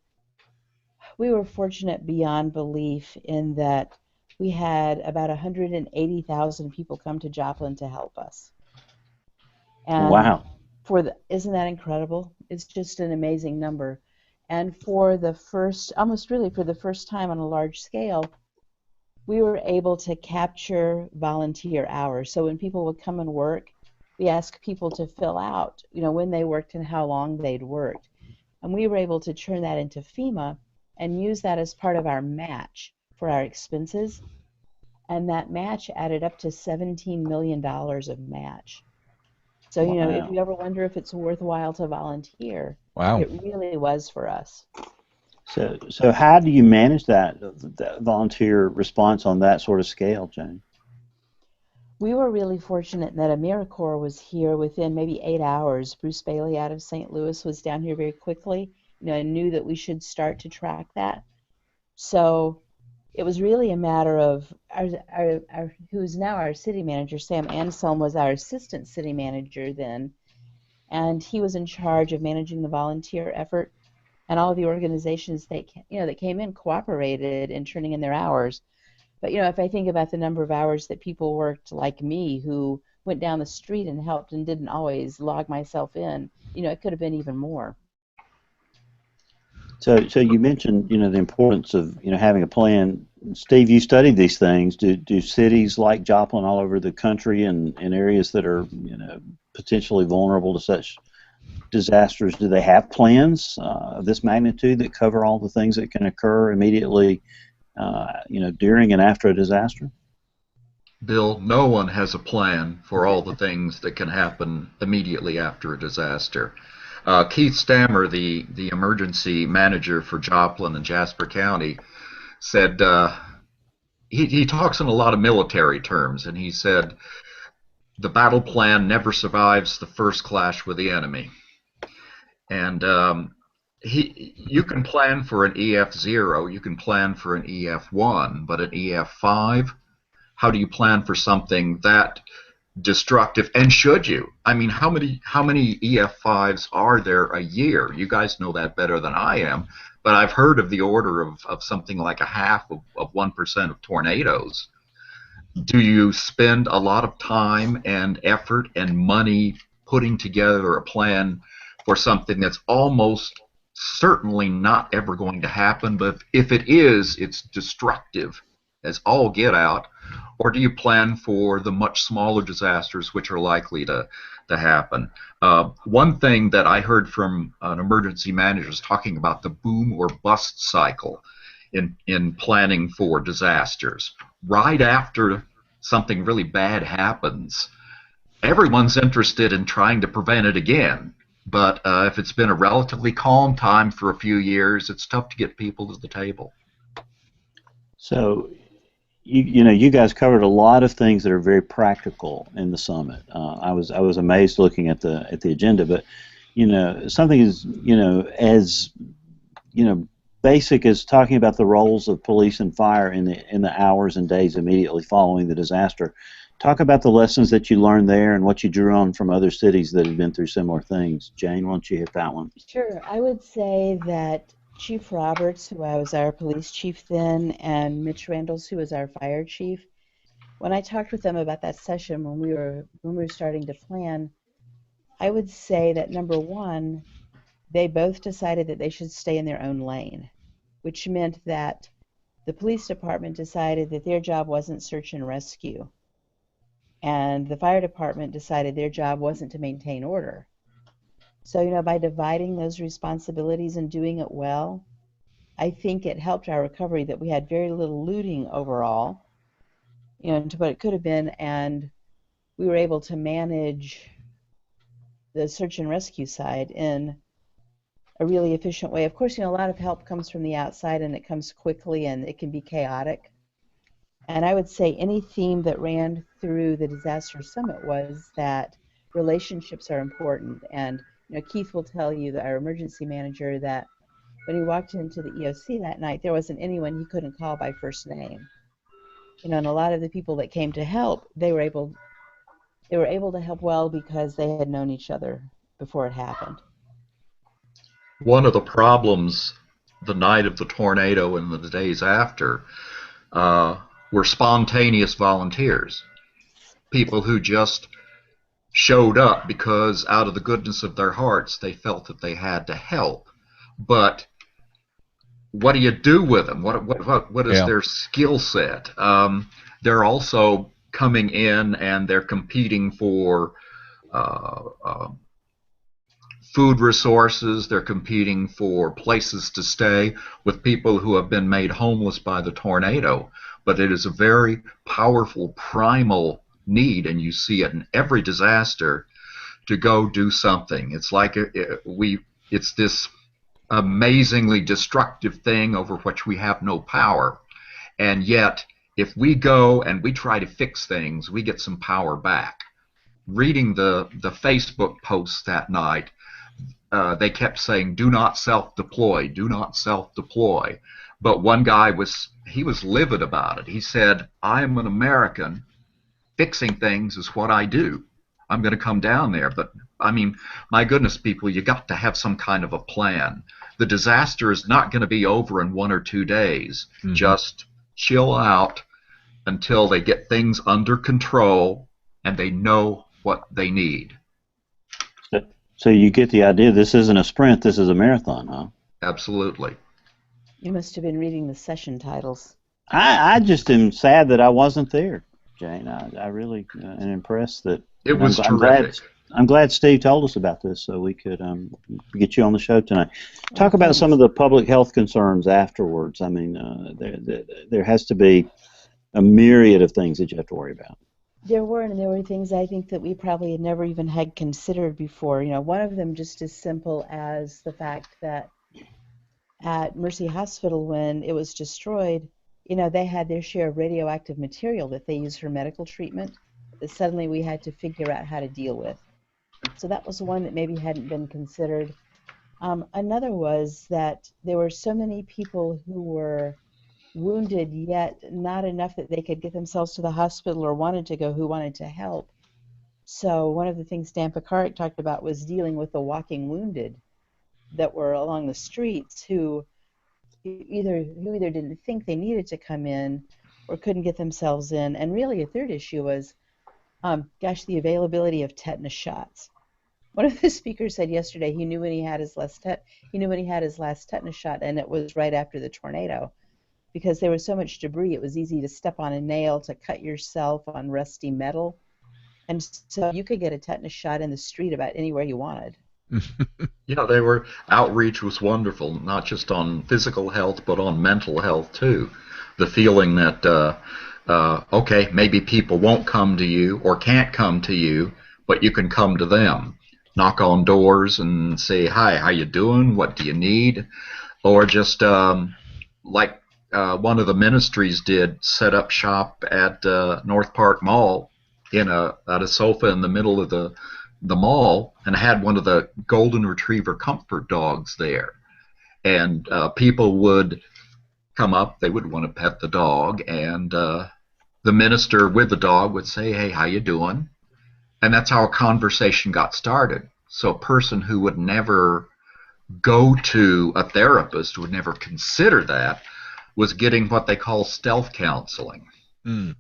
G: fortunate beyond belief in that we had about 180,000 people come to Joplin to help us. And
B: Wow.
G: isn't that incredible? It's just an amazing number. And for the first, almost really for the first time on a large scale, we were able to capture volunteer hours. So when people would come and work, we asked people to fill out, when they worked and how long they'd worked. And we were able to turn that into FEMA and use that as part of our match for our expenses. And that match added up to $17 million of match. So, if
B: Wow.
G: you ever wonder if it's worthwhile to volunteer,
C: Wow.
G: it really was for us.
B: So how do you manage that volunteer response on that sort of scale, Jane?
G: We were really fortunate that AmeriCorps was here within maybe 8 hours. Bruce Bailey out of St. Louis was down here very quickly, and knew that we should start to track that. So it was really a matter of who's now our city manager, Sam Anselm, was our assistant city manager then, and he was in charge of managing the volunteer effort, and all of the organizations that came in cooperated in turning in their hours. But if I think about the number of hours that people worked like me, who went down the street and helped and didn't always log myself in, it could have been even more.
B: So you mentioned, the importance of, having a plan. Steve, you studied these things. Do cities like Joplin all over the country and in areas that are, potentially vulnerable to such disasters, do they have plans of this magnitude that cover all the things that can occur immediately, during and after a disaster?
F: Bill, no one has a plan for all the things that can happen immediately after a disaster. Keith Stammer, the emergency manager for Joplin and Jasper County, said he talks in a lot of military terms, and he said the battle plan never survives the first clash with the enemy. And you can plan for an EF0, you can plan for an EF1, but an EF5, how do you plan for something that destructive? And should you? I mean, how many EF5s are there a year? You guys know that better than I am, but I've heard of the order of something like a half of 1% of tornadoes. Do you spend a lot of time and effort and money putting together a plan for something that's almost certainly not ever going to happen, but if it is, it's destructive as all get out? Or do you plan for the much smaller disasters which are likely to happen? One thing that I heard from an emergency manager is talking about the boom or bust cycle in planning for disasters. Right after something really bad happens, everyone's interested in trying to prevent it again. But if it's been a relatively calm time for a few years, it's tough to get people to the table.
B: So, you guys covered a lot of things that are very practical in the summit. I was amazed looking at the agenda, but something is as basic as talking about the roles of police and fire in the hours and days immediately following the disaster. Talk about the lessons that you learned there and what you drew on from other cities that have been through similar things. Jane, why don't you hit that one?
G: Sure. I would say that Chief Roberts, who was our police chief then, and Mitch Randalls, who was our fire chief, when I talked with them about that session when we were starting to plan, I would say that number one, they both decided that they should stay in their own lane, which meant that the police department decided that their job wasn't search and rescue, and the fire department decided their job wasn't to maintain order. So, by dividing those responsibilities and doing it well, I think it helped our recovery that we had very little looting overall, to what it could have been, and we were able to manage the search and rescue side in a really efficient way. Of course, a lot of help comes from the outside, and it comes quickly, and it can be chaotic. And I would say any theme that ran through the Disaster Summit was that relationships are important. And Keith will tell you, that our emergency manager, that when he walked into the EOC that night, there wasn't anyone he couldn't call by first name. And a lot of the people that came to help, they were able to help well because they had known each other before it happened.
F: One of the problems the night of the tornado and the days after were spontaneous volunteers, people who just showed up because out of the goodness of their hearts they felt that they had to help. But what do you do with them? What is their skill set? They're also coming in and they're competing for food resources. They're competing for places to stay with people who have been made homeless by the tornado. But it is a very powerful primal need, and you see it in every disaster, to go do something. It's like it's this amazingly destructive thing over which we have no power. And yet, if we go and we try to fix things, we get some power back. Reading the Facebook posts that night, they kept saying, "Do not self-deploy, do not self-deploy." But one guy was livid about it. He said, "I am an American. Fixing things is what I do. I'm going to come down there." But I mean, my goodness, people, you got to have some kind of a plan. The disaster is not going to be over in 1 or 2 days. Mm-hmm. Just chill out until they get things under control and they know what they need.
B: So you get the idea. This isn't a sprint. This is a marathon, huh?
F: Absolutely.
G: You must have been reading the session titles.
B: I just am sad that I wasn't there, Jane. I really am impressed that
F: it was terrific.
B: I'm glad Steve told us about this so we could get you on the show tonight. Talk about some of the public health concerns afterwards. I mean, there has to be a myriad of things that you have to worry about.
G: There were things I think that we probably had never even had considered before. You know, one of them just as simple as the fact that at Mercy Hospital, when it was destroyed, you know, they had their share of radioactive material that they used for medical treatment that suddenly we had to figure out how to deal with. So that was one that maybe hadn't been considered. Another was that there were so many people who were wounded, yet not enough that they could get themselves to the hospital or wanted to go, who wanted to help. So one of the things Dan Picaric talked about was dealing with the walking wounded that were along the streets who either didn't think they needed to come in or couldn't get themselves in. And really a third issue was, the availability of tetanus shots. One of the speakers said yesterday he knew when he had his last tetanus shot, and it was right after the tornado, because there was so much debris. It was easy to step on a nail, to cut yourself on rusty metal, and so you could get a tetanus shot in the street about anywhere you wanted.
F: Yeah, outreach was wonderful, not just on physical health, but on mental health too. The feeling that, okay, maybe people won't come to you or can't come to you, but you can come to them. Knock on doors and say, "Hi, how you doing? What do you need?" Or just like one of the ministries did, set up shop at North Park Mall at a sofa in the middle of the mall, and had one of the golden retriever comfort dogs there, and people would come up, they would want to pet the dog, and the minister with the dog would say, "Hey, how you doing?" And that's how a conversation got started. So a person who would never go to a therapist, would never consider that, was getting what they call stealth counseling.
C: Mm.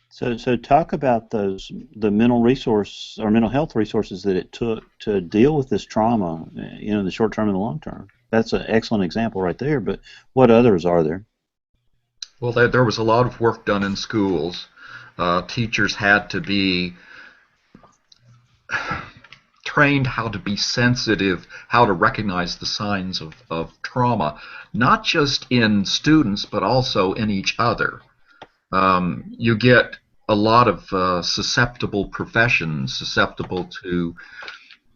B: So talk about the mental health resources that it took to deal with this trauma, in the short term and the long term. That's an excellent example right there, but what others are there?
F: Well, there was a lot of work done in schools. Teachers had to be trained how to be sensitive, how to recognize the signs of trauma, not just in students, but also in each other. You get a lot of susceptible professions susceptible to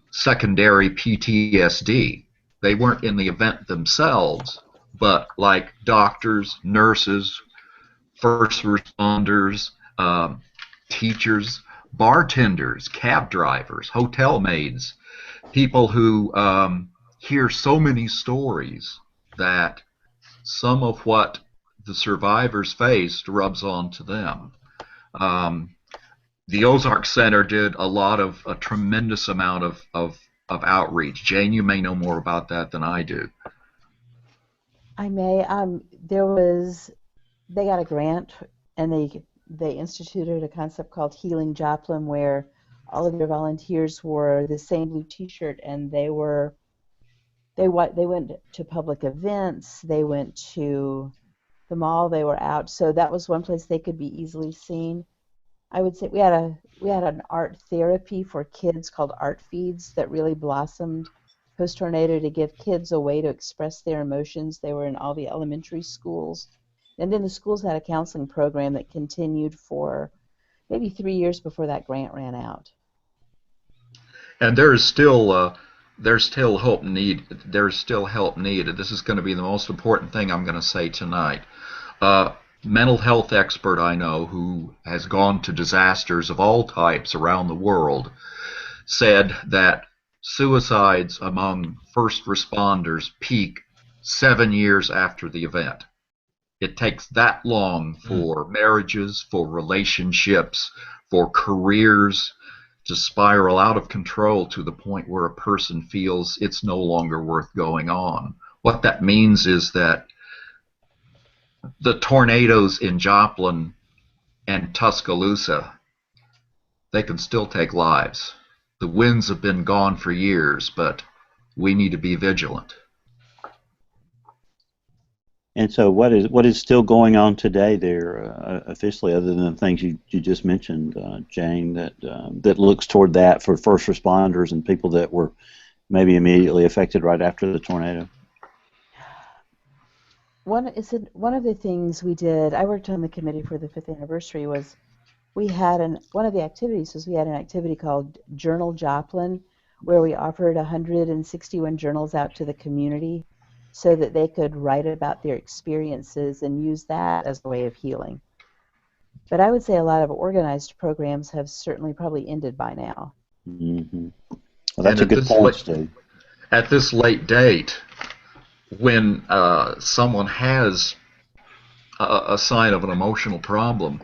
F: secondary PTSD. They weren't in the event themselves, but like doctors, nurses, first responders, teachers, bartenders, cab drivers, hotel maids, people who hear so many stories that some of what the survivors faced rubs on to them. The Ozark Center did a tremendous amount of outreach. Jane, you may know more about that than I do.
G: I may. There was they got a grant, and they instituted a concept called Healing Joplin, where all of their volunteers wore the same blue T-shirt, and they went to public events, they went to the mall, they were out. So that was one place they could be easily seen. I would say we had an art therapy for kids called Art Feeds that really blossomed post tornado to give kids a way to express their emotions. They were in all the elementary schools, and then the schools had a counseling program that continued for maybe 3 years before that grant ran out.
F: And there's still hope needed. There's still help needed. This is going to be the most important thing I'm going to say tonight. Mental health expert I know who has gone to disasters of all types around the world said that suicides among first responders peak 7 years after the event. It takes that long for marriages, for relationships, for careers to spiral out of control to the point where a person feels it's no longer worth going on. What that means is that the tornadoes in Joplin and Tuscaloosa, they can still take lives. The winds have been gone for years, but we need to be vigilant.
B: And so, what is still going on today there officially, other than the things you just mentioned, Jane, that looks toward that for first responders and people that were maybe immediately affected right after the tornado?
G: One of the things we did, I worked on the committee for the 5th anniversary, was one of the activities was we had an activity called Journal Joplin, where we offered 161 journals out to the community so that they could write about their experiences and use that as a way of healing. But I would say a lot of organized programs have certainly probably ended by now.
B: Mm-hmm. Well, that's a good point, Steve.
F: At this late date, when someone has a sign of an emotional problem,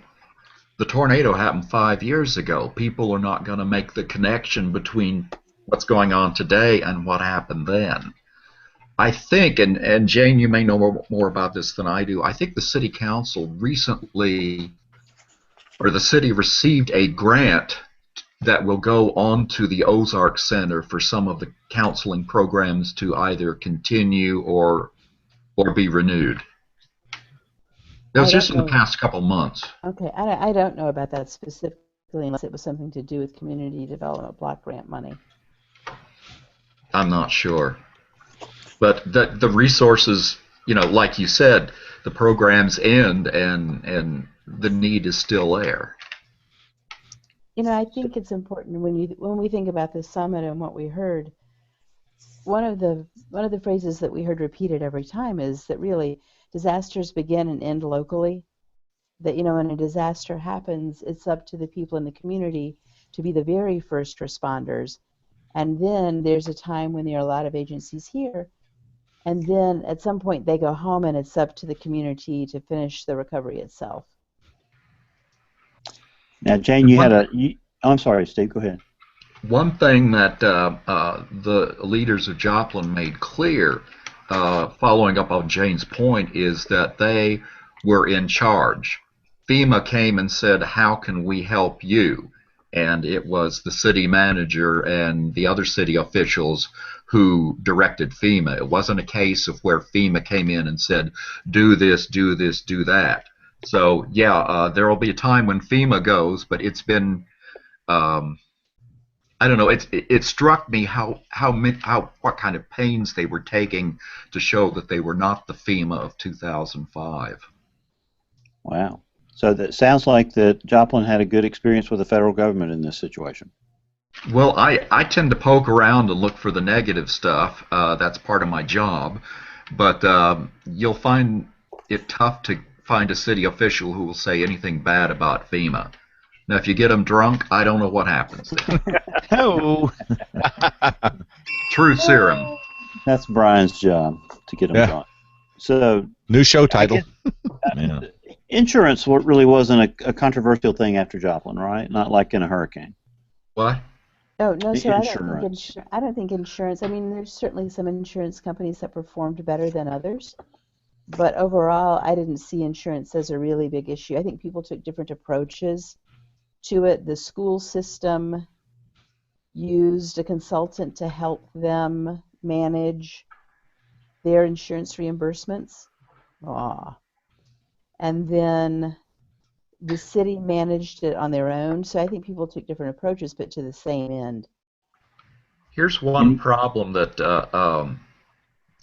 F: the tornado happened 5 years ago. People are not going to make the connection between what's going on today and what happened then. I think, and Jane, you may know more about this than I do, I think the city council recently, or the city received a grant that will go on to the Ozark Center for some of the counseling programs to either continue or be renewed. That was just in the past couple months.
G: Okay, I don't know about that specifically unless it was something to do with community development block grant money.
F: I'm not sure. But the resources, like you said, the programs end and the need is still there.
G: I think it's important when we think about this summit and what we heard. One of the phrases that we heard repeated every time is that really disasters begin and end locally. That when a disaster happens, it's up to the people in the community to be the very first responders, and then there's a time when there are a lot of agencies here, and then at some point they go home, and it's up to the community to finish the recovery itself.
B: Now, Jane, I'm sorry, Steve, go ahead.
F: One thing that the leaders of Joplin made clear, following up on Jane's point, is that they were in charge. FEMA came and said, how can we help you? And it was the city manager and the other city officials who directed FEMA. It wasn't a case of where FEMA came in and said, do this, do this, do that. So, yeah, there will be a time when FEMA goes, but it's been, I don't know, it struck me what kind of pains they were taking to show that they were not the FEMA of 2005.
B: Wow. So that sounds like that Joplin had a good experience with the federal government in this situation.
F: Well, I tend to poke around and look for the negative stuff. That's part of my job. But you'll find it tough to find a city official who will say anything bad about FEMA. Now, if you get them drunk, I don't know what happens.
A: Oh.
F: Truth serum.
B: That's Brian's job, to get them drunk. So,
C: new show title.
B: Yeah. Insurance really wasn't a controversial thing after Joplin, right? Not like in a hurricane.
F: What?
G: Oh, no, sir. I don't think insurance. I mean, there's certainly some insurance companies that performed better than others. But overall, I didn't see insurance as a really big issue. I think people took different approaches to it. The school system used a consultant to help them manage their insurance reimbursements. And then the city managed it on their own. So I think people took different approaches, but to the same end.
F: Here's one problem that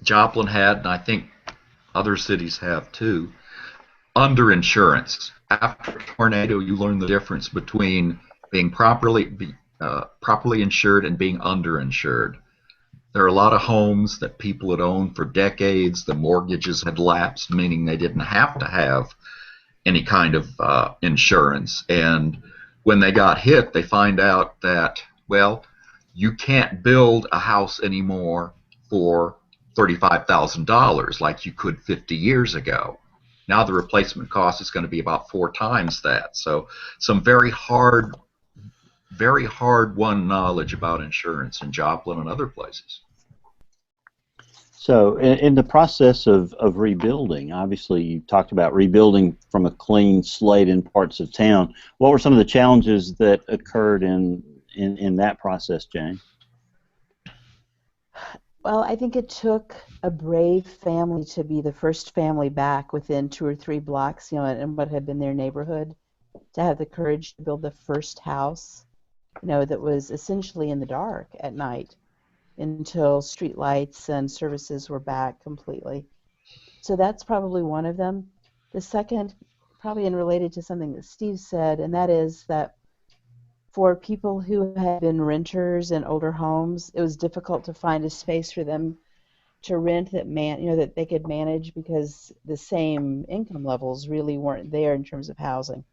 F: Joplin had, and I think other cities have too. Underinsurance. After a tornado, you learn the difference between being properly insured and being underinsured. There are a lot of homes that people had owned for decades. The mortgages had lapsed, meaning they didn't have to have any kind of insurance. And when they got hit, they find out that, well, you can't build a house anymore for $35,000 like you could 50 years ago. Now the replacement cost is going to be about 4 times that. So some very hard won knowledge about insurance in Joplin and other places.
B: So in the process of rebuilding, obviously you talked about rebuilding from a clean slate in parts of town. What were some of the challenges that occurred in that process, Jane?
G: Well, I think it took a brave family to be the first family back within 2 or 3 blocks, in what had been their neighborhood, to have the courage to build the first house, that was essentially in the dark at night until street lights and services were back completely. So that's probably one of them. The second, probably unrelated to something that Steve said, and that is that for people who had been renters in older homes, it was difficult to find a space for them to rent that they could manage, because the same income levels really weren't there in terms of housing.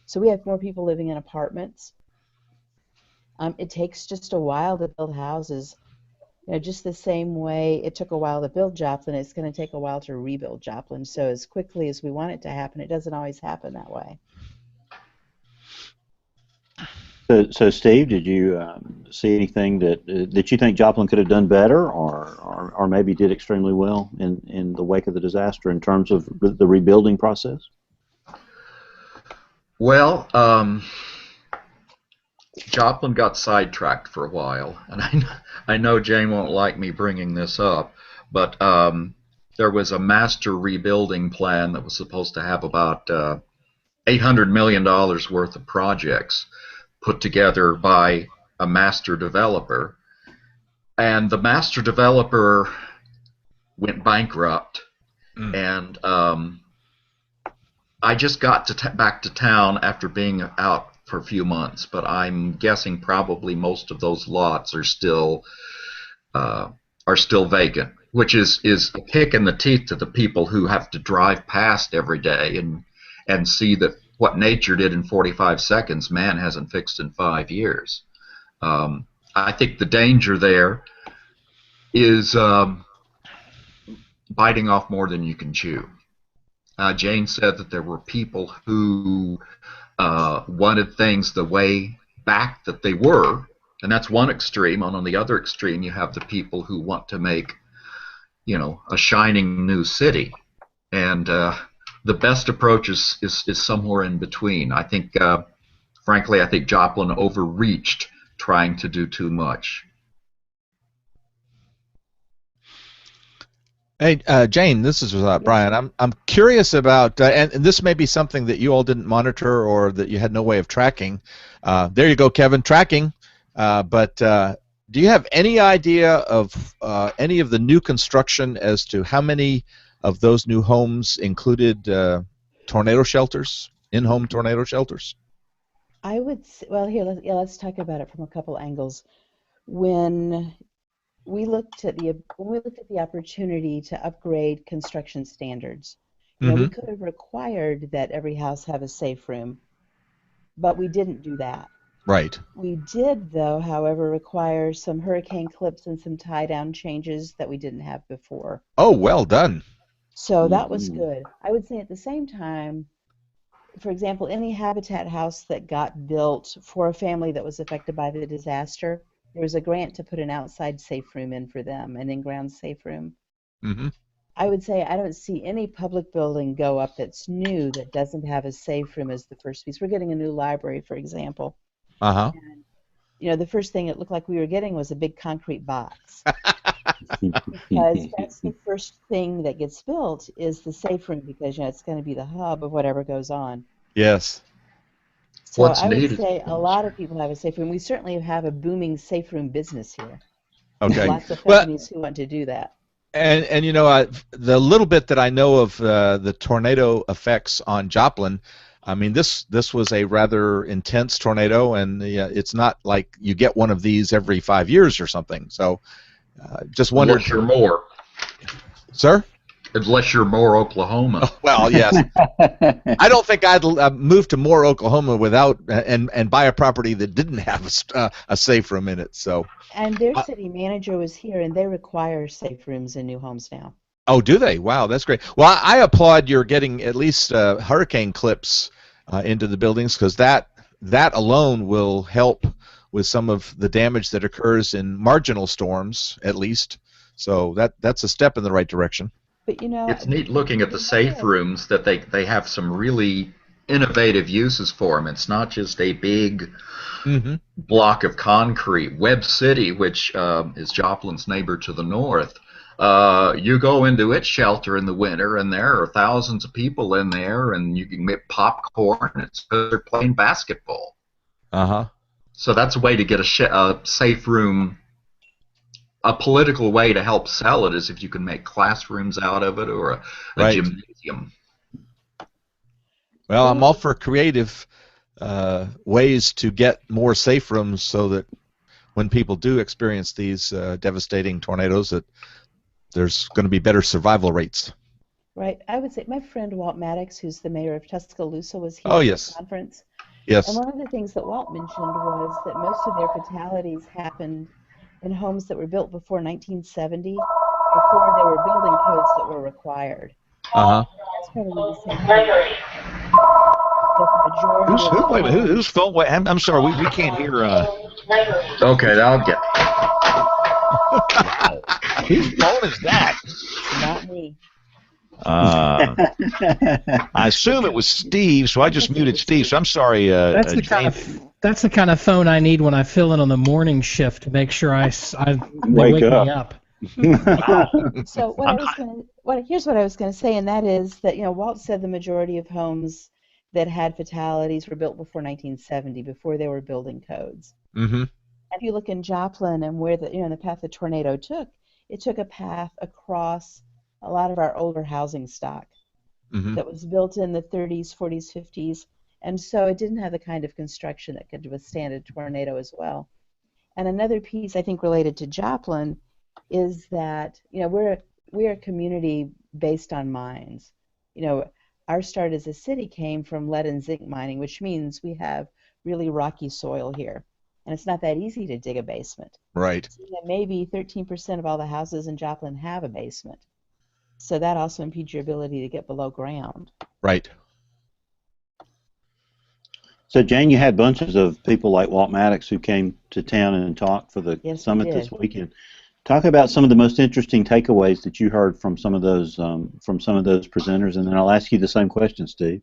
G: So we have more people living in apartments. It takes just a while to build houses. Just the same way it took a while to build Joplin, it's going to take a while to rebuild Joplin. So as quickly as we want it to happen, it doesn't always happen that way.
B: So Steve, did you see anything that you think Joplin could have done better, or maybe did extremely well in the wake of the disaster in terms of the rebuilding process?
F: Well, Joplin got sidetracked for a while, and I know Jane won't like me bringing this up, but there was a master rebuilding plan that was supposed to have about $800 million worth of projects put together by a master developer, and the master developer went bankrupt, and I just got back to town after being out for a few months, but I'm guessing probably most of those lots are still vacant, which is a kick in the teeth to the people who have to drive past every day and see that what nature did in 45 seconds, man hasn't fixed in 5 years. I think the danger there is biting off more than you can chew. Jane said that there were people who wanted things the way back that they were, and that's one extreme. And on the other extreme, you have the people who want to make, a shining new city. And the best approach is somewhere in between. I think, frankly, I think Joplin overreached trying to do too much.
C: Hey, Jane, this is Brian. I'm curious about, and this may be something that you all didn't monitor or that you had no way of tracking. There you go, Kevin, tracking. But do you have any idea of any of the new construction as to how many of those new homes included tornado shelters, in-home tornado shelters?
G: I would say, well, here, let's talk about it from a couple angles. When we looked at the opportunity to upgrade construction standards, we could have required that every house have a safe room, but we didn't do that.
C: Right.
G: We did, though, however, require some hurricane clips and some tie-down changes that we didn't have before.
C: Oh, well done.
G: So that was good. I would say at the same time, for example, any Habitat house that got built for a family that was affected by the disaster, there was a grant to put an outside safe room in for them, an in-ground safe room. I would say I don't see any public building go up that's new that doesn't have a safe room as the first piece. We're getting a new library, for example.
C: Uh-huh.
G: And, you know, the first thing it looked like we were getting was a big concrete box. Because that's the first thing that gets built is the safe room because, you know, it's going to be the hub of whatever goes on.
C: Yes.
G: So
F: What's
G: I would
F: needed?
G: say a lot of people have a safe room. We certainly have a booming safe room business here.
C: Okay.
G: Lots of
C: Well,
G: companies who want to do that.
C: and you know, the little bit that I know of the tornado effects on Joplin, I mean, this was a rather intense tornado, and it's not like you get one of these every 5 years or something. So, just wondered,
F: Unless you're Moore.
C: sir.
F: Unless you're Moore, Oklahoma.
C: Well, yes. I don't think I'd move to Moore, Oklahoma, without and buy a property that didn't have a safe room in it. So.
G: And their city manager was here, and they require safe rooms in new homes now.
C: Oh, do they? Wow, that's great. Well, I applaud your getting at least hurricane clips into the buildings, because that alone will help with some of the damage that occurs in marginal storms, at least. So that's a step in the right direction.
G: But you know,
F: It's neat looking at the safe rooms that they have some really innovative uses for them. It's not just a big block of concrete. Webb City, which is Joplin's neighbor to the north, you go into its shelter in the winter, and there are thousands of people in there, and you can get popcorn. It's because they're playing basketball. So that's a way to get a safe room. A political way to help sell it is if you can make classrooms out of it, or a gymnasium.
C: Well, I'm all for creative ways to get more safe rooms, so that when people do experience these devastating tornadoes, that there's going to be better survival rates.
G: Right. I would say my friend Walt Maddox, who's the mayor of Tuscaloosa, was here
C: Oh,
G: at
C: yes.
G: the conference.
C: Yes.
G: And one of the things that Walt mentioned was that most of their fatalities happened in homes that were built before 1970, before there were building codes that were required. That's probably the same thing.
A: Who's phone? Wait, I'm sorry, we can't hear.
F: Okay, I'll get.
A: Wow. Whose phone is that?
G: Not me.
A: I assume it was Steve, so I just muted Steve. So I'm sorry.
H: That's the kind of phone I need when I fill in on the morning shift to make sure they wake me up.
G: So here's what I was going to say, and that is that, you know, Walt said the majority of homes that had fatalities were built before 1970, before there were building codes. If you look in Joplin and where the path the tornado took, it took a path across a lot of our older housing stock that was built in the 30s, 40s, 50s, and so it didn't have the kind of construction that could withstand a tornado as well. And another piece I think related to Joplin is that, you know, we're a community based on mines. You know, our start as a city came from lead and zinc mining, which means we have really rocky soil here, and it's not that easy to dig a basement.
C: Right.
G: So, you know, maybe 13% of all the houses in Joplin have a basement. So that also impedes your ability to get below ground.
C: Right.
B: So, Jane, you had bunches of people like Walt Maddox who came to town and talked for the summit this weekend. Talk about some of the most interesting takeaways that you heard from some of those presenters, and then I'll ask you the same question, Steve.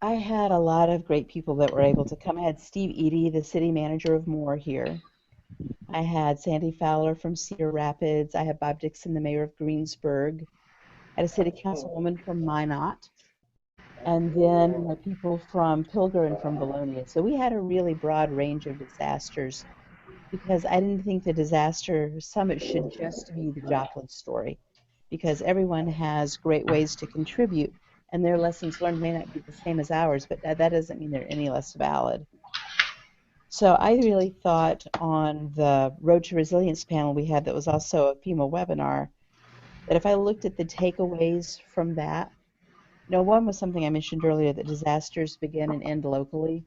G: I had a lot of great people that were able to come. I had Steve Eady, the city manager of Moore, here. I had Sandy Fowler from Cedar Rapids. I had Bob Dixon, the mayor of Greensburg. I had a city councilwoman from Minot. And then people from Pilger and from Bologna. So we had a really broad range of disasters, because I didn't think the disaster summit should just be the Joplin story, because everyone has great ways to contribute, and their lessons learned may not be the same as ours, but that doesn't mean they're any less valid. So I really thought on the Road to Resilience panel we had, that was also a FEMA webinar, that if I looked at the takeaways from that, you know, one was something I mentioned earlier, that disasters begin and end locally.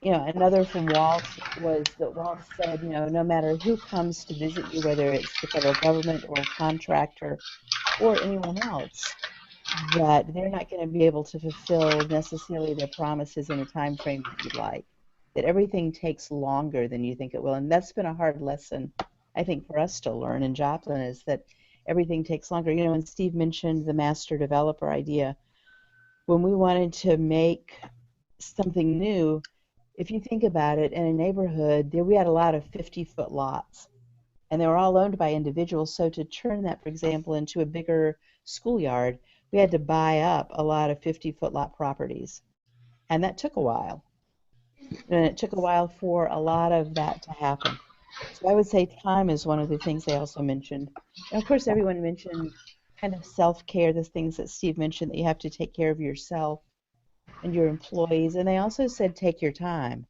G: You know, another from Walt was that Walt said, you know, no matter who comes to visit you, whether it's the federal government or a contractor or anyone else, that they're not going to be able to fulfill necessarily their promises in the time frame that you'd like, that everything takes longer than you think it will. And that's been a hard lesson I think, for us to learn in Joplin is that everything takes longer. You know, when Steve mentioned the master developer idea, when we wanted to make something new, if you think about it, in a neighborhood, we had a lot of 50-foot lots, and they were all owned by individuals. So to turn that, for example, into a bigger schoolyard, we had to buy up a lot of 50-foot lot properties, and that took a while. And it took a while for a lot of that to happen. So I would say time is one of the things they also mentioned. And of course, everyone mentioned kind of self-care, the things that Steve mentioned, that you have to take care of yourself and your employees. And they also said take your time,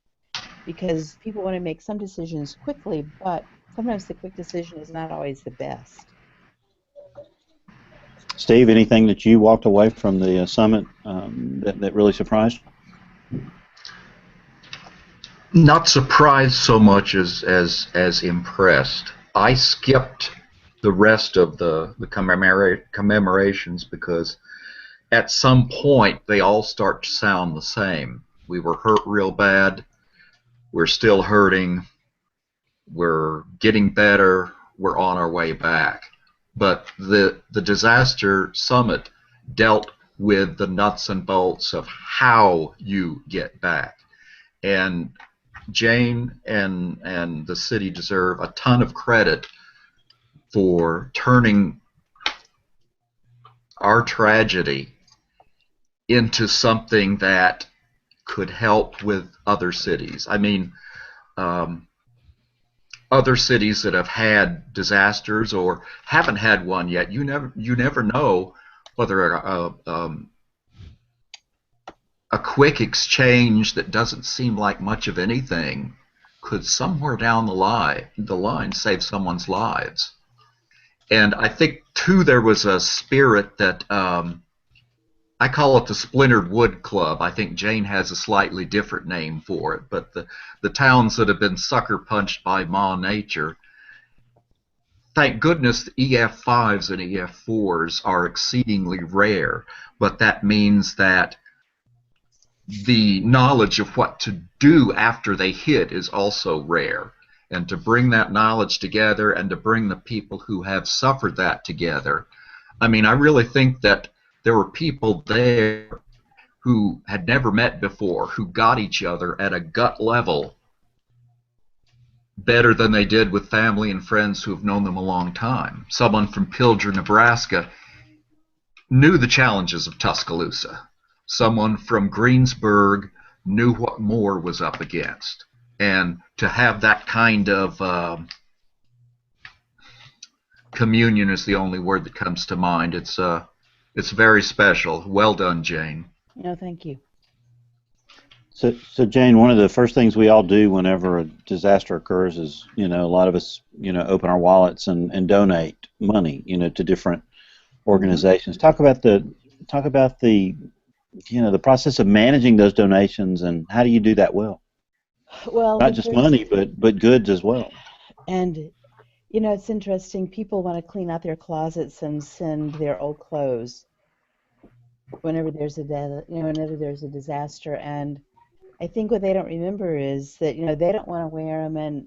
G: because people want to make some decisions quickly, but sometimes the quick decision is not always the best.
B: Steve, anything that you walked away from the summit that really surprised you?
F: Not surprised so much as impressed. I skipped the rest of the commemorations because at some point they all start to sound the same. We were hurt real bad. We're still hurting. We're getting better. We're on our way back. But the disaster summit dealt with the nuts and bolts of how you get back. And Jane and the city deserve a ton of credit for turning our tragedy into something that could help with other cities. I mean, other cities that have had disasters or haven't had one yet, you never know whether a quick exchange that doesn't seem like much of anything could somewhere down the line save someone's lives. And I think too there was a spirit that I call it the Splintered Wood Club. I think Jane has a slightly different name for it, but the towns that have been sucker punched by Ma Nature, thank goodness the EF5s and EF4s are exceedingly rare, but that means that the knowledge of what to do after they hit is also rare. And to bring that knowledge together and to bring the people who have suffered that together, I mean, I really think that there were people there who had never met before, who got each other at a gut level better than they did with family and friends who have known them a long time. Someone from Pilger, Nebraska knew the challenges of Tuscaloosa. Someone from Greensburg knew what Moore was up against. And to have that kind of communion is the only word that comes to mind. It's very special. Well done, Jane.
G: No, thank you.
B: So Jane, one of the first things we all do whenever a disaster occurs is, a lot of us, open our wallets and donate money, to different organizations. Talk about the the process of managing those donations, and how do you do that well?
G: Well,
B: not just money, but goods as well.
G: And it's interesting. People want to clean out their closets and send their old clothes whenever there's a disaster. And I think what they don't remember is that they don't want to wear them, and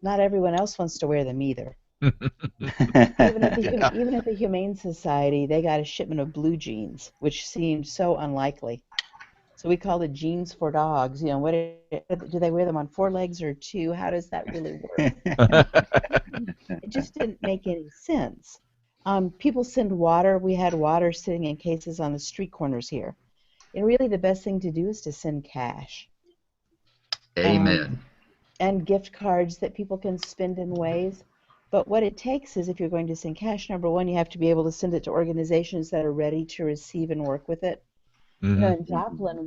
G: not everyone else wants to wear them either. Even at the Humane Society, they got a shipment of blue jeans, which seemed so unlikely. So we called it jeans for dogs. What do they wear them on 4 legs or 2? How does that really work? It just didn't make any sense. People send water. We had water sitting in cases on the street corners here. And really the best thing to do is to send cash.
F: Amen.
G: And gift cards that people can spend in ways. But what it takes is, if you're going to send cash, number one, you have to be able to send it to organizations that are ready to receive and work with it.
C: Mm-hmm.
G: In Joplin,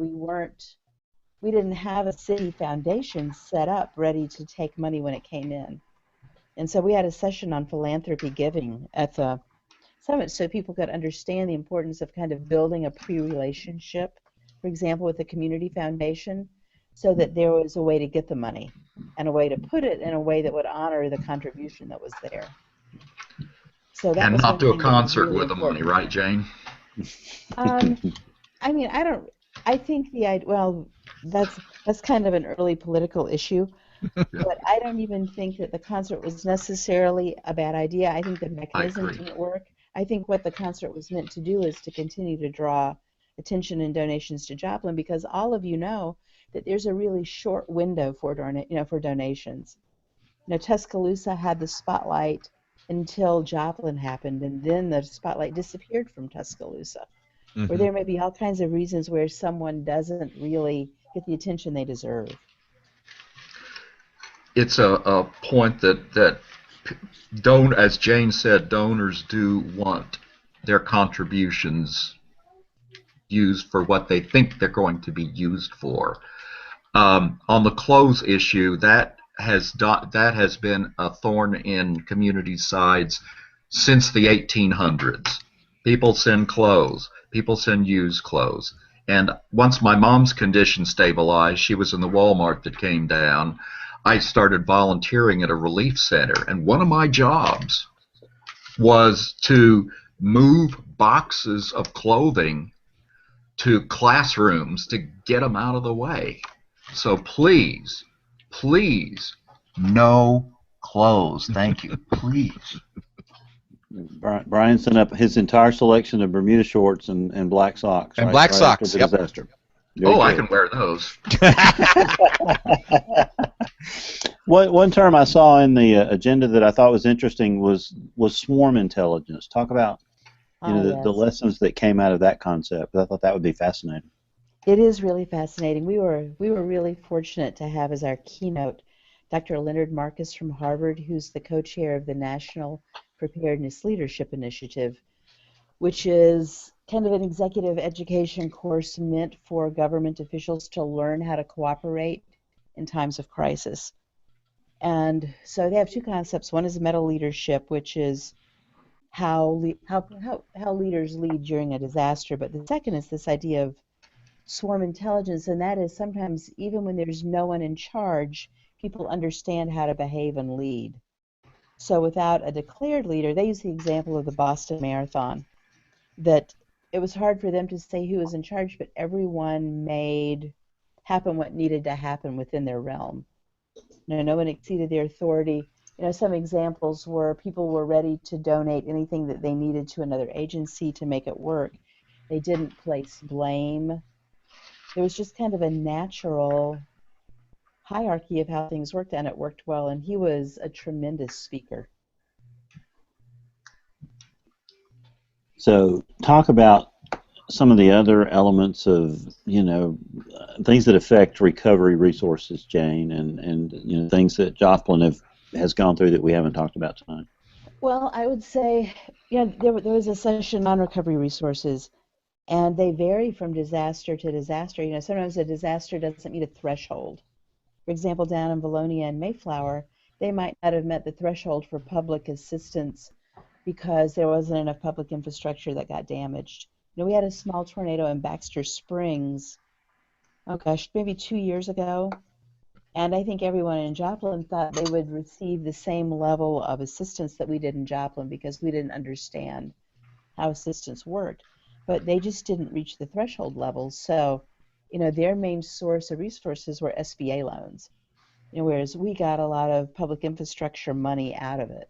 G: we didn't have a city foundation set up ready to take money when it came in. And so we had a session on philanthropy giving at the summit so people could understand the importance of kind of building a pre-relationship, for example, with the community foundation, so that there was a way to get the money and a way to put it in a way that would honor the contribution that was there. So that
F: and
G: was
F: not do a concert
G: really
F: with the money, right, Jane?
G: I mean, I think well, that's kind of an early political issue, But I don't even think that the concert was necessarily a bad idea. I think the
F: I
G: mechanism
F: agree.
G: didn't work. I think what the concert was meant to do is to continue to draw attention and donations to Joplin, because all of you know that there's a really short window for for donations. Tuscaloosa had the spotlight until Joplin happened, and then the spotlight disappeared from Tuscaloosa. Or
C: Hmm.
G: there may be all kinds of reasons where someone doesn't really get the attention they deserve.
F: It's a point that as Jane said, donors do want their contributions used for what they think they're going to be used for. On the clothes issue, that has been a thorn in communities' sides since the 1800s. People send clothes. People send used clothes. And once my mom's condition stabilized, she was in the Walmart that came down. I started volunteering at a relief center, and one of my jobs was to move boxes of clothing to classrooms to get them out of the way. So please, please, no clothes. Thank you. Please.
B: Brian sent up his entire selection of Bermuda shorts and black socks.
C: And
B: right,
C: black
B: right
C: socks,
B: after the
C: yep.
B: disaster. Very
F: Oh, I
B: good.
F: can wear those.
B: One term I saw in the agenda that I thought was interesting was swarm intelligence. Talk about the
G: Yes.
B: lessons that came out of that concept. I thought that would be fascinating.
G: It is really fascinating. We were really fortunate to have as our keynote Dr. Leonard Marcus from Harvard, who's the co-chair of the National Preparedness Leadership Initiative, which is kind of an executive education course meant for government officials to learn how to cooperate in times of crisis. And so they have two concepts. One is meta leadership, which is how leaders lead during a disaster. But the second is this idea of swarm intelligence, and that is sometimes even when there's no one in charge, people understand how to behave and lead. So without a declared leader, they use the example of the Boston Marathon, that it was hard for them to say who was in charge, but everyone made happen what needed to happen within their realm. No one exceeded their authority. Some examples were people were ready to donate anything that they needed to another agency to make it work. They didn't place blame. There was just kind of a natural hierarchy of how things worked, and it worked well. And he was a tremendous speaker.
B: So talk about some of the other elements of things that affect recovery resources, Jane, and things that Joplin has gone through that we haven't talked about tonight.
G: Well, I would say, there was a session on recovery resources, and they vary from disaster to disaster. Sometimes a disaster doesn't meet a threshold. For example, down in Valonia and Mayflower, they might not have met the threshold for public assistance because there wasn't enough public infrastructure that got damaged. We had a small tornado in Baxter Springs, oh gosh, maybe 2 years ago, and I think everyone in Joplin thought they would receive the same level of assistance that we did in Joplin because we didn't understand how assistance worked. But they just didn't reach the threshold levels. So, their main source of resources were SBA loans, whereas we got a lot of public infrastructure money out of it.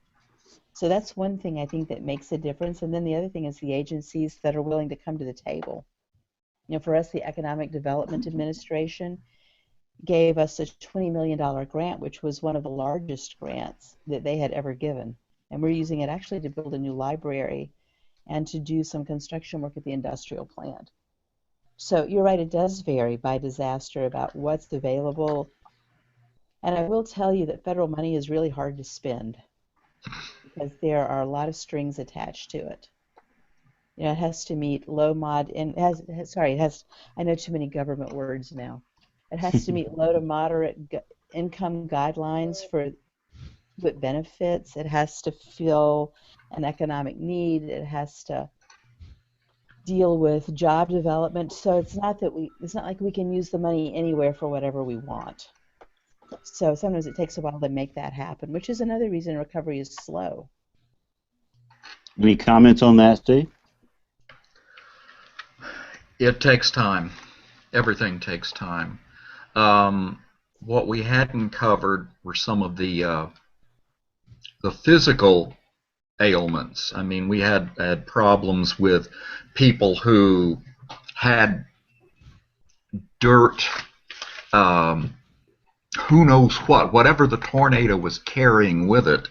G: So that's one thing I think that makes a difference. And then the other thing is the agencies that are willing to come to the table. For us, the Economic Development Administration gave us a $20 million grant, which was one of the largest grants that they had ever given. And we're using it actually to build a new library and to do some construction work at the industrial plant. So you're right, it does vary by disaster about what's available. And I will tell you that federal money is really hard to spend because there are a lot of strings attached to it. It has to meet low mod, and I know too many government words now. It has to meet low to moderate income guidelines for what benefits. It has to fill an economic need. It has to deal with job development. So it's not like we can use the money anywhere for whatever we want. So sometimes it takes a while to make that happen, which is another reason recovery is slow.
B: Any comments on that, Steve?
F: It takes time. Everything takes time. what we hadn't covered were some of the physical ailments. I mean, we had problems with people who had dirt, um, who knows whatever the tornado was carrying with it.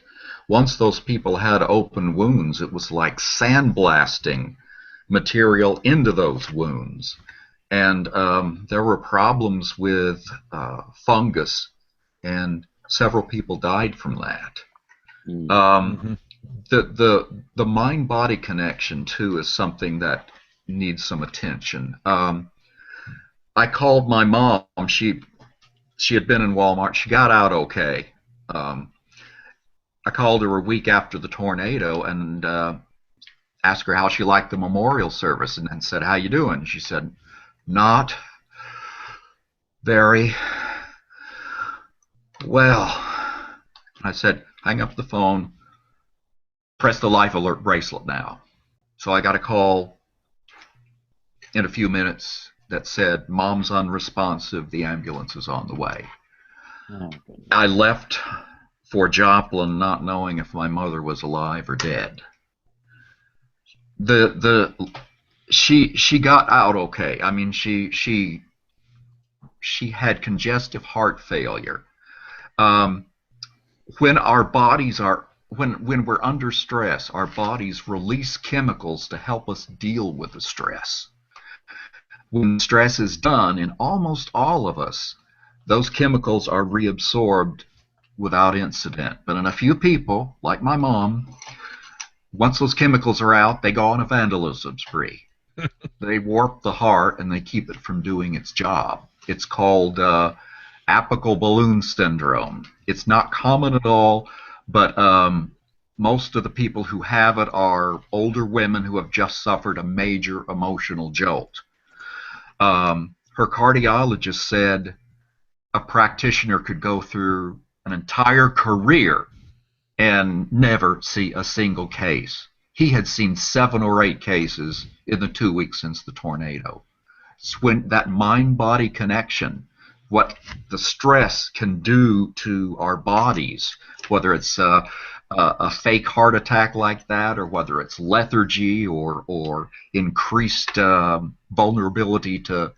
F: Once those people had open wounds, it was like sandblasting material into those wounds. And there were problems with fungus, and several people died from that.
C: Mm-hmm.
F: The mind-body connection too is something that needs some attention. I called my mom. She had been in Walmart. She got out okay. I called her a week after the tornado and asked her how she liked the memorial service, and said, "How you doing?" She said, "Not very well." I said, "Hang up the phone. Press the life alert bracelet now." So I got a call in a few minutes that said, "Mom's unresponsive. The ambulance is on the way."
B: Oh,
F: I left for Joplin not knowing if my mother was alive or dead. She got out okay. I mean, she had congestive heart failure. When our bodies are when we're under stress, our bodies release chemicals to help us deal with the stress. When stress is done, in almost all of us, those chemicals are reabsorbed without incident. But in a few people, like my mom, once those chemicals are out, they go on a vandalism spree. They warp the heart and they keep it from doing its job. It's called apical balloon syndrome. It's not common at all, but most of the people who have it are older women who have just suffered a major emotional jolt. Her cardiologist said a practitioner could go through an entire career and never see a single case. He had seen 7 or 8 cases in the 2 weeks since the tornado. It's when that mind-body connection, what the stress can do to our bodies, whether it's a fake heart attack like that, or whether it's lethargy or increased vulnerability to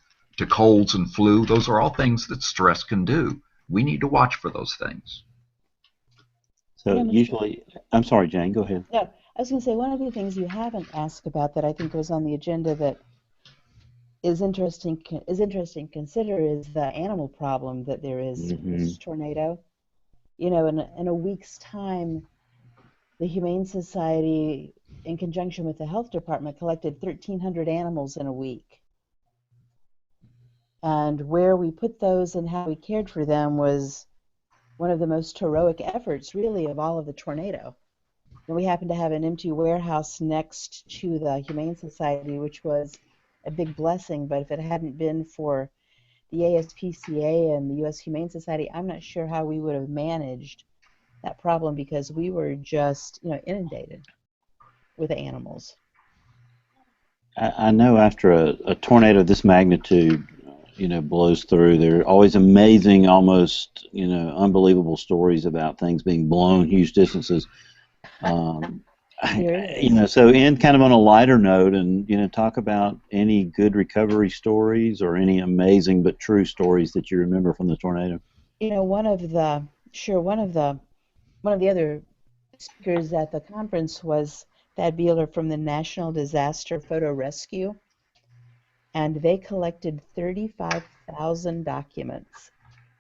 F: colds and flu. Those are all things that stress can do. We need to watch for those things.
B: so usually, I'm sorry, Jane, go ahead.
G: No, I was going to say one of the things you haven't asked about that I think was on the agenda that is interesting to consider is the animal problem that there is with this tornado. You know, in a week's time, the Humane Society, in conjunction with the health department, collected 1,300 animals in a week. And where we put those and how we cared for them was one of the most heroic efforts, really, of all of the tornado. And we happened to have an empty warehouse next to the Humane Society, which was a big blessing. But if it hadn't been for the ASPCA and the U.S. Humane Society, I'm not sure how we would have managed that problem, because we were just, inundated with animals.
B: I know after a tornado of this magnitude, blows through, there are always amazing, almost, unbelievable stories about things being blown huge distances. So end kind of on a lighter note, and talk about any good recovery stories or any amazing but true stories that you remember from the tornado.
G: One of the other speakers at the conference was Thad Beeler from the National Disaster Photo Rescue, and they collected 35,000 documents,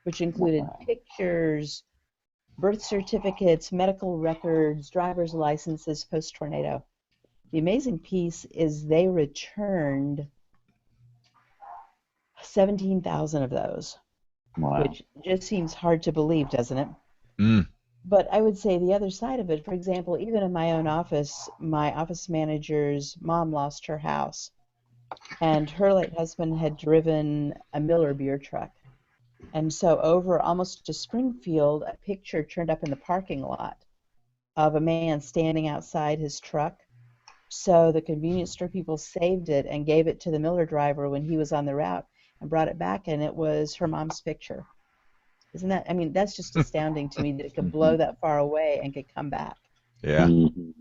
G: which included pictures, birth certificates, medical records, driver's licenses post-tornado. The amazing piece is they returned 17,000 of those, which just seems hard to believe, doesn't it?
C: Mm.
G: But I would say the other side of it, for example, even in my own office, my office manager's mom lost her house, and her late husband had driven a Miller beer truck. And so over almost to Springfield, a picture turned up in the parking lot of a man standing outside his truck. So the convenience store people saved it and gave it to the Miller driver when he was on the route and brought it back, and it was her mom's picture. Isn't that? I mean, that's just astounding to me that it could blow that far away and could come back.
C: Yeah.
B: Mm-hmm.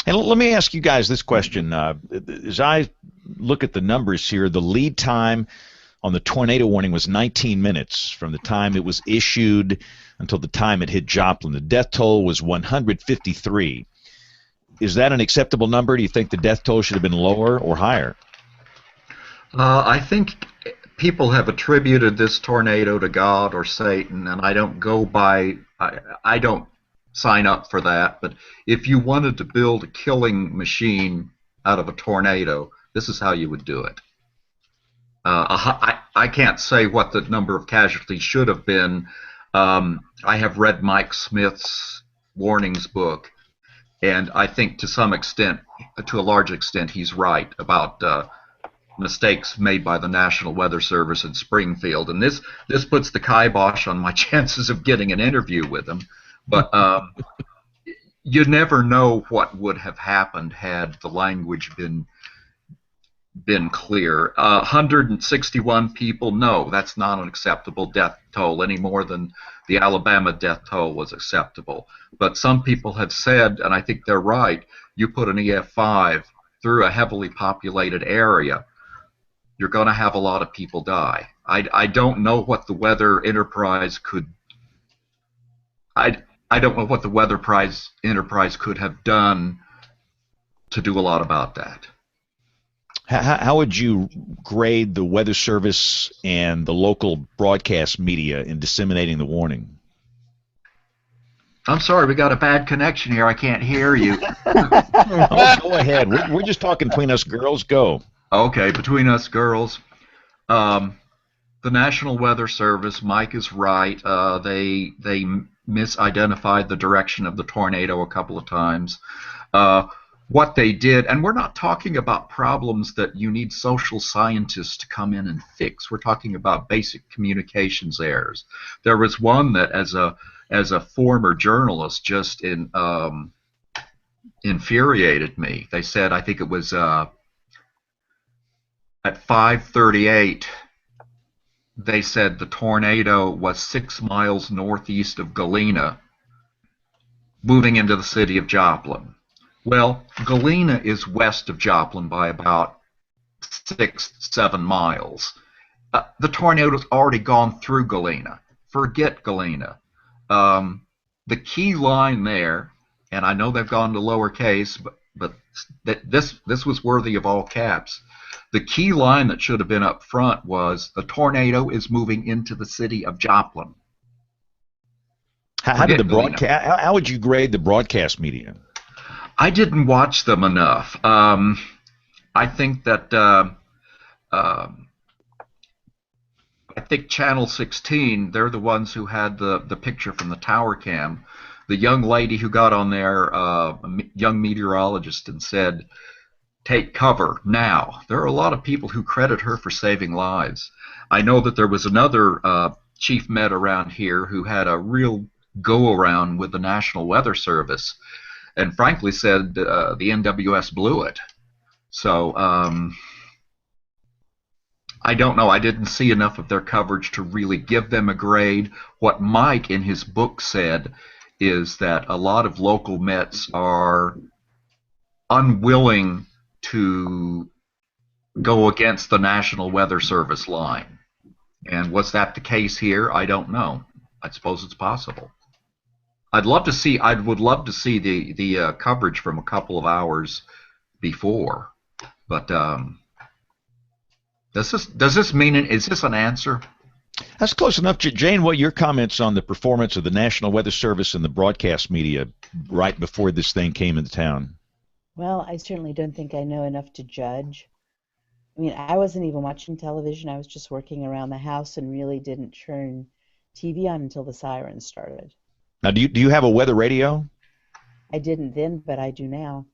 A: And let me ask you guys this question. As I look at the numbers here, the lead time on the tornado warning was 19 minutes from the time it was issued until the time it hit Joplin. The death toll was 153. Is that an acceptable number? Do you think the death toll should have been lower or higher?
F: I think people have attributed this tornado to God or Satan, and I don't go by. I don't sign up for that. But if you wanted to build a killing machine out of a tornado, this is how you would do it. I can't say what the number of casualties should have been. I have read Mike Smith's warnings book, and I think to some extent, to a large extent, he's right about mistakes made by the National Weather Service in Springfield. And this puts the kibosh on my chances of getting an interview with him. But you never know what would have happened had the language been clear. 161 people, no, that's not an acceptable death toll any more than the Alabama death toll was acceptable. But some people have said, and I think they're right, you put an EF5 through a heavily populated area, you're going to have a lot of people die. I don't know what the Weather Enterprise could. I don't know what the Weather Enterprise could have done to do a lot about that.
A: How would you grade the Weather Service and the local broadcast media in disseminating the warning?
F: I'm sorry, we got a bad connection here. I can't hear you.
A: Oh, go ahead. We're just talking between us girls. Go.
F: Okay, between us girls. The National Weather Service, Mike is right. They misidentified the direction of the tornado a couple of times. What they did, and we're not talking about problems that you need social scientists to come in and fix. We're talking about basic communications errors. There was one that, as a former journalist, just infuriated me. They said, I think it was at 5:38. They said the tornado was 6 miles northeast of Galena, moving into the city of Joplin. Well, Galena is west of Joplin by about 6-7 miles. The tornado's already gone through Galena. Forget Galena. The key line there, and I know they've gone to lowercase, but this was worthy of all caps. The key line that should have been up front was the tornado is moving into the city of Joplin.
A: How would you grade the broadcast media?
F: I didn't watch them enough. I think that I think Channel 16, they're the ones who had the picture from the tower cam. The young lady who got on there, a young meteorologist, and said, "Take cover now." There are a lot of people who credit her for saving lives. I know that there was another chief med around here who had a real go-around with the National Weather Service, and frankly said the NWS blew it. So I don't know. I didn't see enough of their coverage to really give them a grade. What Mike in his book said is that a lot of local Mets are unwilling to go against the National Weather Service line. And was that the case here? I don't know. I suppose it's possible. I would love to see the coverage from a couple of hours before. But does this mean, is this an answer?
A: That's close enough. Jane, what are your comments on the performance of the National Weather Service and the broadcast media right before this thing came into town?
G: Well, I certainly don't think I know enough to judge. I mean, I wasn't even watching television. I was just working around the house and really didn't turn TV on until the sirens started.
A: Now, do you have a weather radio?
G: I didn't then, but I do now.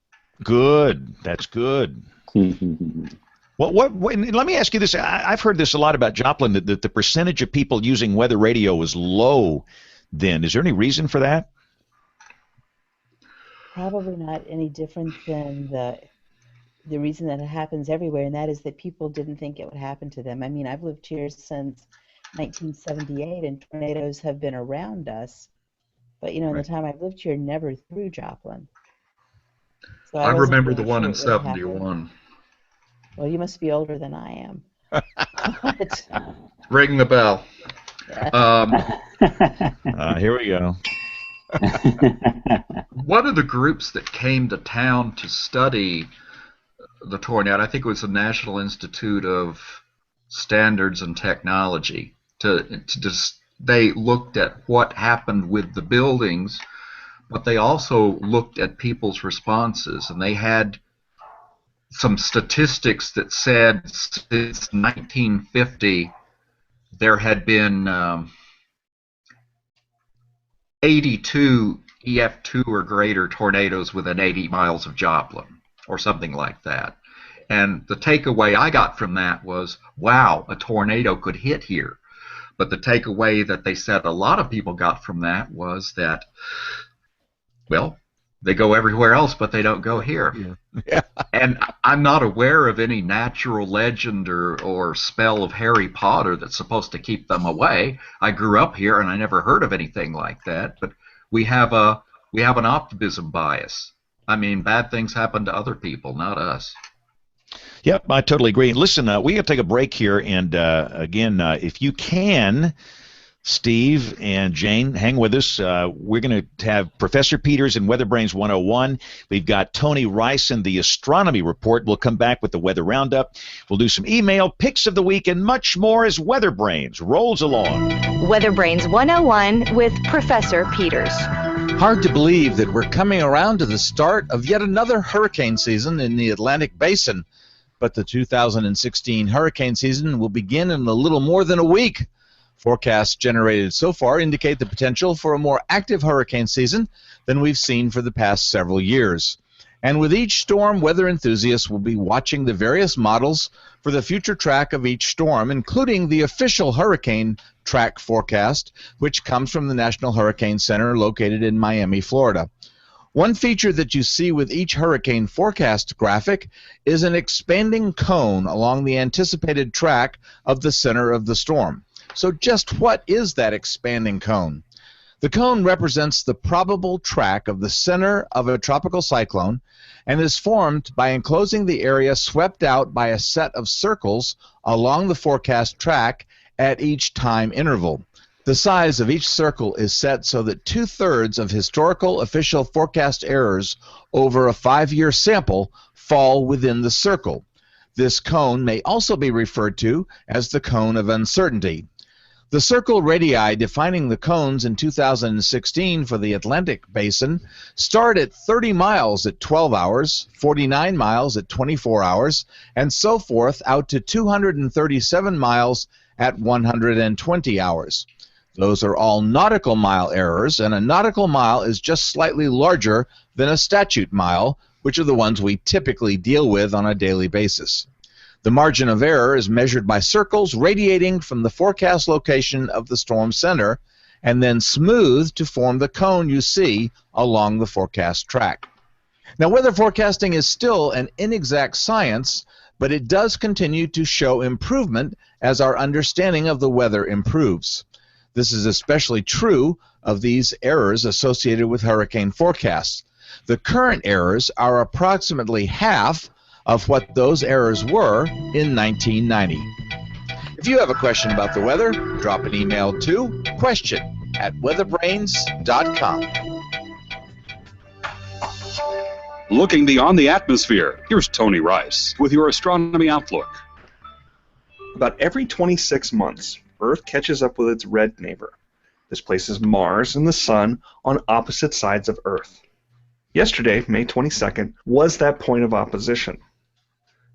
A: Good. That's good. What, let me ask you this. I've heard this a lot about Joplin, that the percentage of people using weather radio was low then. Is there any reason for that?
G: Probably not any different than the reason that it happens everywhere, and that is that people didn't think it would happen to them. I mean, I've lived here since 1978, and tornadoes have been around us. But, in the time I've lived here, never through Joplin. So
F: I
G: wasn't
F: remember the
G: really
F: one
G: sure
F: in
G: what would happen.
F: 71.
G: Well, you must be older than I am. But,
F: Ring the bell.
A: Here we go.
F: One of the groups that came to town to study the tornado, I think it was the National Institute of Standards and Technology, they looked at what happened with the buildings, but they also looked at people's responses, and they had some statistics that said since 1950 there had been 82 EF2 or greater tornadoes within 80 miles of Joplin, or something like that. And the takeaway I got from that was, wow, a tornado could hit here. But the takeaway that they said a lot of people got from that was that, well, they go everywhere else, but they don't go here.
A: Yeah.
F: And I'm not aware of any natural legend or spell of Harry Potter that's supposed to keep them away. I grew up here, and I never heard of anything like that. But we have an optimism bias. I mean, bad things happen to other people, not us.
A: Yep, I totally agree. Listen, we have to take a break here, and again, if you can, Steve and Jane, hang with us. We're going to have Professor Peters in WeatherBrains 101. We've got Tony Rice in the Astronomy Report. We'll come back with the Weather Roundup. We'll do some email, picks of the week, and much more as WeatherBrains rolls along.
I: WeatherBrains 101 with Professor Peters.
C: Hard to believe that we're coming around to the start of yet another hurricane season in the Atlantic Basin. But the 2016 hurricane season will begin in a little more than a week. Forecasts generated so far indicate the potential for a more active hurricane season than we've seen for the past several years. And with each storm, weather enthusiasts will be watching the various models for the future track of each storm, including the official hurricane track forecast, which comes from the National Hurricane Center located in Miami, Florida. One feature that you see with each hurricane forecast graphic is an expanding cone along the anticipated track of the center of the storm. So just what is that expanding cone? The cone represents the probable track of the center of a tropical cyclone and is formed by enclosing the area swept out by a set of circles along the forecast track at each time interval. The size of each circle is set so that 2/3 of historical official forecast errors over a 5-year sample fall within the circle. This cone may also be referred to as the cone of uncertainty. The circle radii defining the cones in 2016 for the Atlantic Basin start at 30 miles at 12 hours, 49 miles at 24 hours, and so forth out to 237 miles at 120 hours. Those are all nautical mile errors, and a nautical mile is just slightly larger than a statute mile, which are the ones we typically deal with on a daily basis. The margin of error is measured by circles radiating from the forecast location of the storm center and then smoothed to form the cone you see along the forecast track. Now, weather forecasting is still an inexact science, but it does continue to show improvement as our understanding of the weather improves. This is especially true of these errors associated with hurricane forecasts. The current errors are approximately half of what those errors were in 1990. If you have a question about the weather, drop an email to question@weatherbrains.com.
J: Looking beyond the atmosphere, here's Tony Rice with your Astronomy Outlook.
K: About every 26 months, Earth catches up with its red neighbor. This places Mars and the Sun on opposite sides of Earth. Yesterday, May 22nd, was that point of opposition.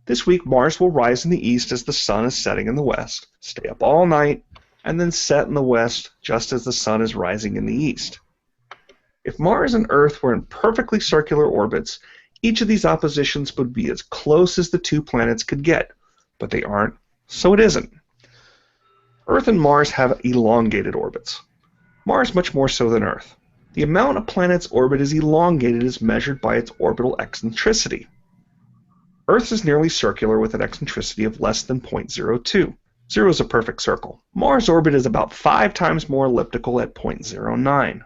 K: This week, Mars will rise in the east as the Sun is setting in the west, stay up all night, and then set in the west just as the Sun is rising in the east. If Mars and Earth were in perfectly circular orbits, each of these oppositions would be as close as the two planets could get, but they aren't, so it isn't. Earth and Mars have elongated orbits. Mars much more so than Earth. The amount a planet's orbit is elongated is measured by its orbital eccentricity. Earth is nearly circular with an eccentricity of less than 0.02. 0 is a perfect circle. Mars' orbit is about 5 times more elliptical at 0.09.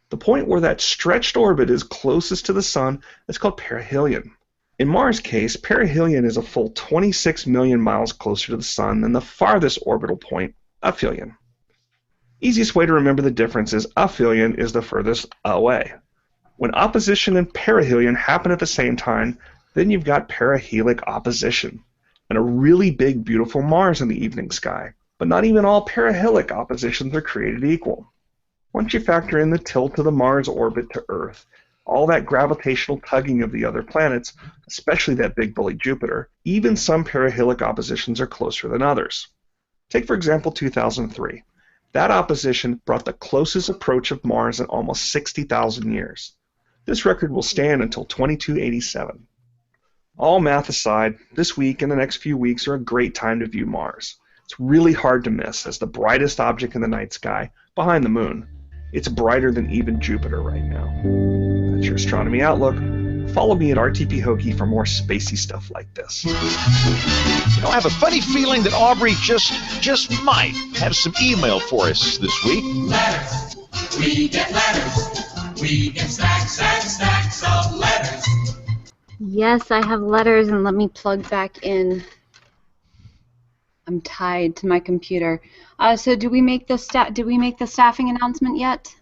K: The point where that stretched orbit is closest to the Sun is called perihelion. In Mars' case, perihelion is a full 26 million miles closer to the Sun than the farthest orbital point, aphelion. Easiest way to remember the difference is aphelion is the furthest away. When opposition and perihelion happen at the same time, then you've got perihelic opposition, and a really big, beautiful Mars in the evening sky. But not even all perihelic oppositions are created equal. Once you factor in the tilt of the Mars orbit to Earth, all that gravitational tugging of the other planets, especially that big bully Jupiter, even some perihelic oppositions are closer than others. Take, for example, 2003. That opposition brought the closest approach of Mars in almost 60,000 years. This record will stand until 2287. All math aside, this week and the next few weeks are a great time to view Mars. It's really hard to miss as the brightest object in the night sky, behind the Moon. It's brighter than even Jupiter right now. That's your Astronomy Outlook. Follow me at RTP Hokie for more spacey stuff like this.
A: You know, I have a funny feeling that Aubrey just might have some email for us this week.
L: Letters. We get letters. We get stacks and stacks of letters.
D: Yes, I have letters, and let me plug back in. I'm tied to my computer. So, do we make the staffing announcement yet?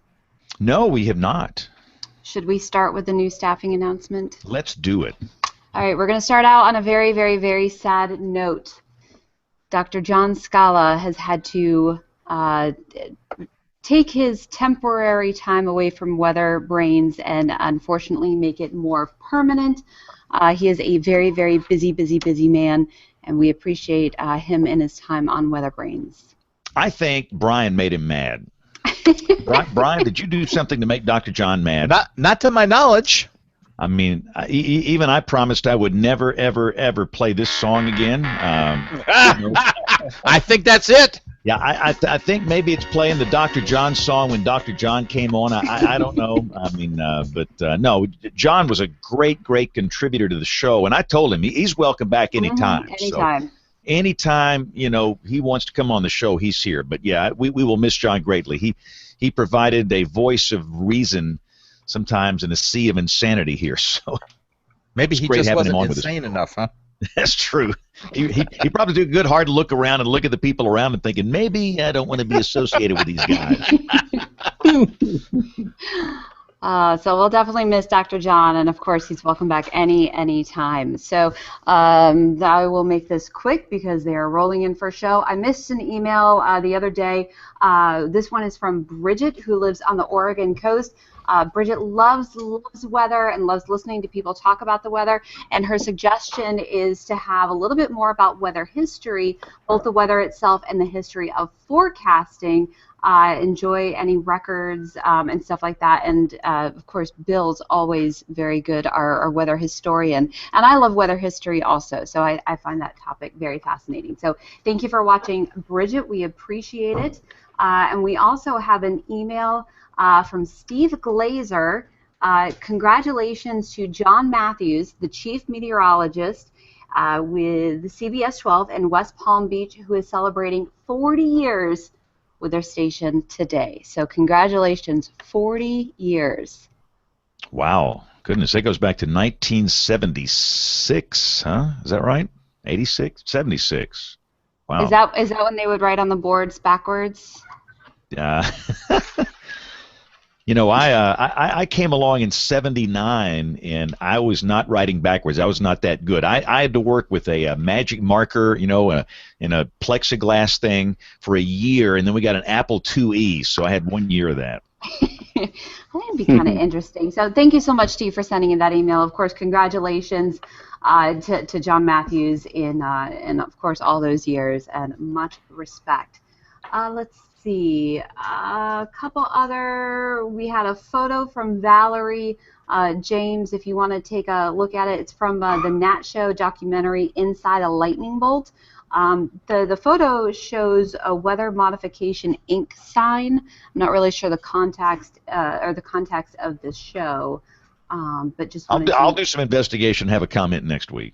A: No, we have not.
D: Should we start with the new staffing announcement?
A: Let's do it.
D: All right, we're going to start out on a very, very, very sad note. Dr. John Scala has had to take his temporary time away from WeatherBrains and unfortunately make it more permanent. He is a very, very busy man, and we appreciate him and his time on WeatherBrains.
A: I think Brian made him mad. Brian, did you do something to make Dr. John mad?
C: Not to my knowledge.
A: I mean, even I promised I would never, ever play this song again.
C: I think that's it.
A: Yeah, I think maybe it's playing the Dr. John song when Dr. John came on. I don't know. I mean, no, John was a great contributor to the show, and I told him he's welcome back anytime.
D: Anytime.
A: So, anytime, you know, he wants to come on the show, he's here. But yeah, we will miss John greatly. He provided a voice of reason sometimes in a sea of insanity here. So
C: maybe he just wasn't insane enough, huh?
A: That's true. He probably took a good hard look around and look at the people around and thinking, maybe I don't want to be associated with these guys.
D: So we'll definitely miss Dr. John, and of course he's welcome back any time. So I will make this quick because they are rolling in for a show. I missed an email the other day. This one is from Bridget, who lives on the Oregon coast. Bridget loves weather and loves listening to people talk about the weather, and her suggestion is to have a little bit more about weather history, both the weather itself and the history of forecasting. Enjoy any records and stuff like that, and of course Bill's always very good, our weather historian, and I love weather history also, so I find that topic very fascinating. So thank you for watching, Bridget. We appreciate it. And we also have an email from Steve Glazer. Congratulations to John Matthews, the chief meteorologist with CBS 12 in West Palm Beach, who is celebrating 40 years with their station today. So congratulations, 40 years.
A: Wow. Goodness, that goes back to 1976, huh? Is that right? 86? 76. Wow.
D: Is that when they would write on the boards backwards?
A: You know, I came along in 79, and I was not writing backwards. I was not that good. I had to work with a magic marker, you know, in a plexiglass thing for a year, and then we got an Apple IIe, so I had 1 year of that.
D: That'd be kind of interesting. So thank you so much, Steve, for sending in that email. Of course, congratulations to John Matthews in of course, all those years, and much respect. Let's see, a couple other, we had a photo from Valerie James, if you want to take a look at it. It's from the Nat Show documentary Inside a Lightning Bolt. The photo shows a weather modification ink sign. I'm not really sure the context of the show, but just
A: I'll do some investigation, have a comment next week.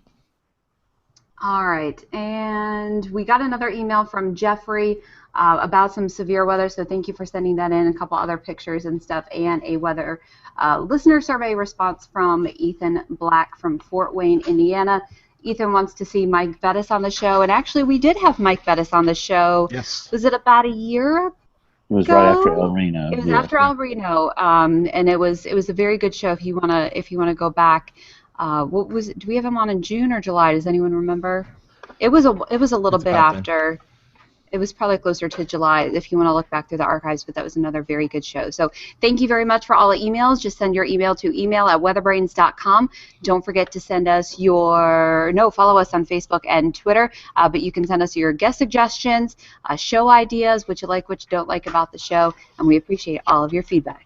D: All right, and we got another email from Jeffrey about some severe weather, so thank you for sending that in, a couple other pictures and stuff, and a weather listener survey response from Ethan Black from Fort Wayne, Indiana. Ethan wants to see Mike Bettis on the show, and actually we did have Mike Bettis on the show.
C: Yes.
D: Was it about a year
B: It was right after El Reno.
D: It was after El Reno, and it was a very good show. If you wanna go back, what was it? Do we have him on in June or July? Does anyone remember? It was a little bit after. It was probably closer to July if you want to look back through the archives, but that was another very good show. So thank you very much for all the emails. Just send your email to email@weatherbrains.com. Don't forget to send us follow us on Facebook and Twitter, but you can send us your guest suggestions, show ideas, what you like, what you don't like about the show, and we appreciate all of your feedback.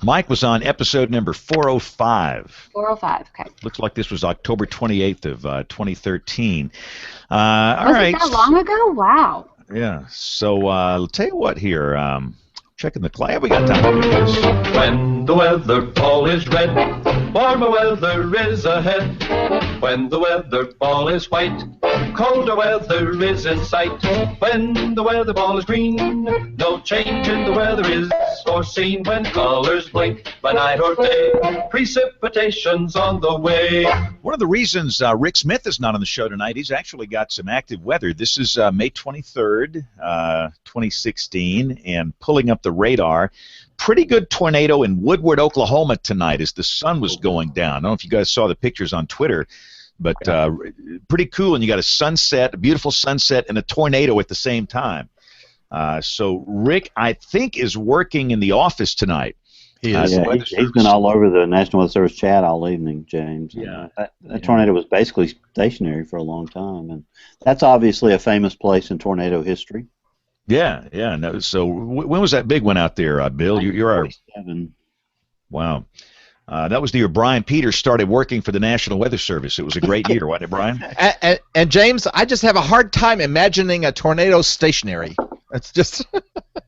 A: Mike was on episode number 405.
D: 405, okay.
A: Looks like this was October 28th of 2013.
D: Was
A: right.
D: it that long ago? Wow.
A: Yeah. So I'll tell you what here. Checking the cloud. We got time to do this.
L: When the weather ball is red, warmer weather is ahead. When the weather ball is white, colder weather is in sight. When the weather ball is green, no change in the weather is foreseen. When colors blink by night or day, precipitation's on the way.
A: One of the reasons Rick Smith is not on the show tonight, he's actually got some active weather. This is May 23rd, 2016, and pulling up the radar. Pretty good tornado in Woodward, Oklahoma tonight as the sun was going down. I don't know if you guys saw the pictures on Twitter, but pretty cool. And you got a sunset, a beautiful sunset, and a tornado at the same time. So Rick, I think, is working in the office tonight.
C: He is.
B: He's been all over the National Weather Service chat all evening, James.
A: Yeah.
B: That tornado was basically stationary for a long time, and that's obviously a famous place in tornado history.
A: Yeah. No, so when was that big one out there, Bill? You're our... Wow. That was the year Brian Peters started working for the National Weather Service. It was a great year, wasn't it, Brian?
C: And James, I just have a hard time imagining a tornado stationary. It's just...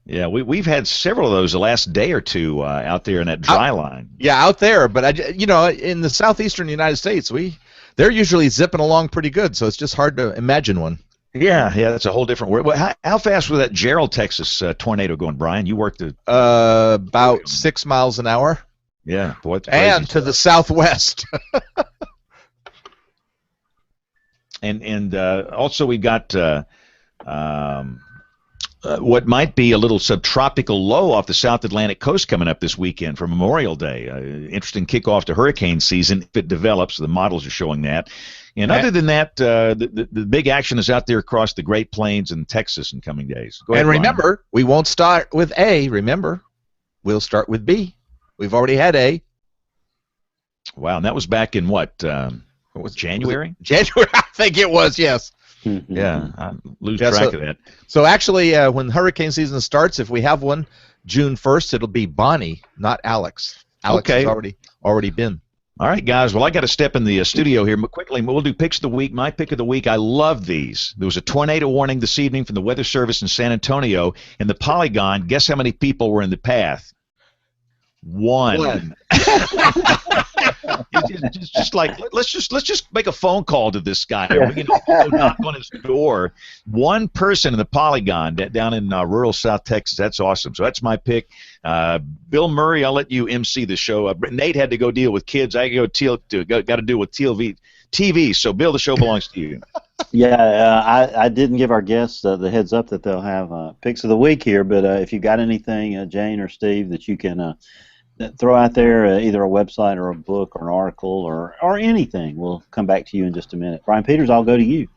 A: Yeah, we've had several of those the last day or two out there in that dry line.
C: Yeah, out there, but in the southeastern United States, they're usually zipping along pretty good, so it's just hard to imagine one.
A: Yeah, that's a whole different word. How fast was that Gerald, Texas tornado going, Brian? You worked at...
C: about 6 miles an hour.
A: Yeah, boy.
C: And to the southwest.
A: and also we've got what might be a little subtropical low off the South Atlantic coast coming up this weekend for Memorial Day. Interesting kickoff to hurricane season if it develops. The models are showing that. And other than that, the big action is out there across the Great Plains and Texas in coming days. Go ahead,
C: and remember, Brian. We won't start with A. Remember, we'll start with B. We've already had A.
A: Wow, and that was back in what was January?
C: January, I think it was, yes.
A: Yeah, I lose track of that.
C: So actually, when hurricane season starts, if we have one June 1st, it'll be Bonnie, not Alex. Alex has already been.
A: All right, guys. Well, I got to step in the studio here quickly. We'll do picks of the week. My pick of the week. I love these. There was a tornado warning this evening from the Weather Service in San Antonio. In the Polygon, guess how many people were in the path? One. just like let's just make a phone call to this guy. We can go knock on his door. One person in the Polygon down in rural South Texas. That's awesome. So that's my pick. Bill Murray, I'll let you MC the show. Nate had to go deal with kids. I got to deal with TV. So Bill, the show belongs to you.
B: Yeah, I didn't give our guests the heads up that they'll have picks of the week here. But if you got anything, Jane or Steve, that you can throw out there, either a website or a book or an article or anything, we'll come back to you in just a minute. Brian Peters, I'll go to you.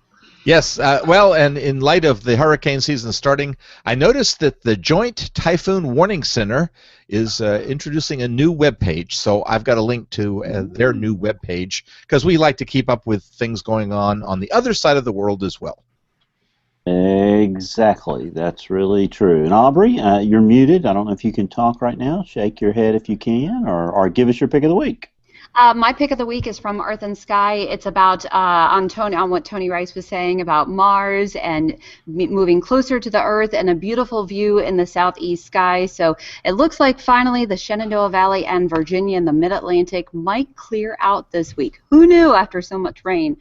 C: Yes, well, and in light of the hurricane season starting, I noticed that the Joint Typhoon Warning Center is introducing a new webpage. So I've got a link to their new webpage because we like to keep up with things going on the other side of the world as well.
B: Exactly. That's really true. And Aubrey, you're muted. I don't know if you can talk right now. Shake your head if you can, or give us your pick of the week.
D: My pick of the week is from Earth and Sky. It's about on what Tony Rice was saying about Mars and moving closer to the Earth and a beautiful view in the southeast sky. So it looks like finally the Shenandoah Valley and Virginia and the Mid-Atlantic might clear out this week. Who knew after so much rain?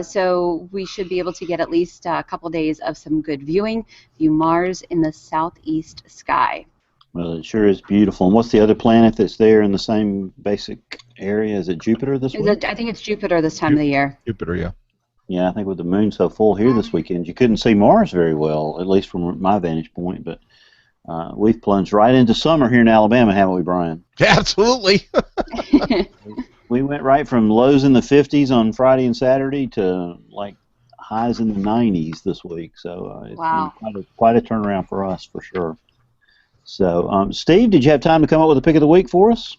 D: So we should be able to get at least a couple days of some good viewing. View Mars in the southeast sky.
B: Well, it sure is beautiful. And what's the other planet that's there in the same basic area? Is it Jupiter this week?
D: I think it's Jupiter this time of the year.
C: Jupiter, yeah.
B: Yeah, I think with the moon so full here this weekend, you couldn't see Mars very well, at least from my vantage point. But we've plunged right into summer here in Alabama, haven't we, Brian?
C: Absolutely.
B: We went right from lows in the 50s on Friday and Saturday to like highs in the 90s this week. So it's been quite a turnaround for us, for sure. So, Steve, did you have time to come up with a pick of the week for us?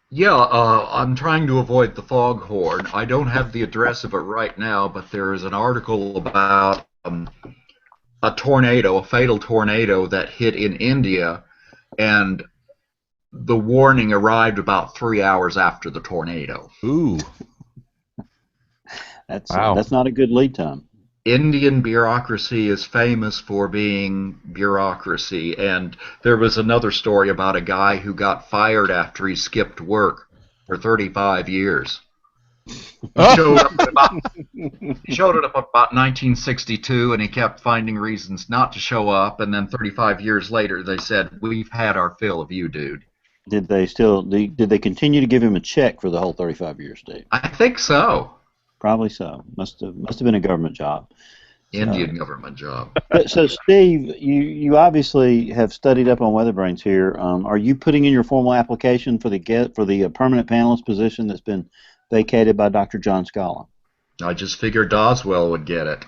F: Yeah, I'm trying to avoid the foghorn. I don't have the address of it right now, but there is an article about a tornado, a fatal tornado that hit in India, and the warning arrived about 3 hours after the tornado.
C: Ooh.
B: That's not a good lead time.
F: Indian bureaucracy is famous for being bureaucracy, and there was another story about a guy who got fired after he skipped work for 35 years. He showed up about 1962, and he kept finding reasons not to show up, and then 35 years later they said, "We've had our fill of you, dude."
B: Did they continue to give him a check for the whole 35 years, Steve?
F: I think so.
B: Probably so. Must have been a government job.
F: Indian government job.
B: So, Steve, you obviously have studied up on WeatherBrains here. Are you putting in your formal application for the permanent panelist position that's been vacated by Dr. John Scala?
F: I just figured Doswell would get it.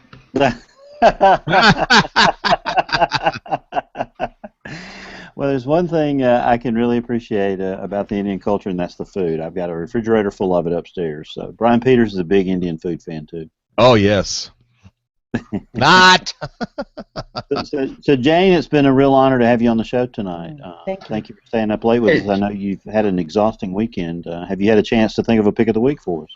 B: Well, there's one thing I can really appreciate about the Indian culture, and that's the food. I've got a refrigerator full of it upstairs. So Brian Peters is a big Indian food fan, too.
C: Oh, yes. Not!
B: So, Jane, it's been a real honor to have you on the show tonight. Thank you for staying up late with us. I know you've had an exhausting weekend. Have you had a chance to think of a pick of the week for us?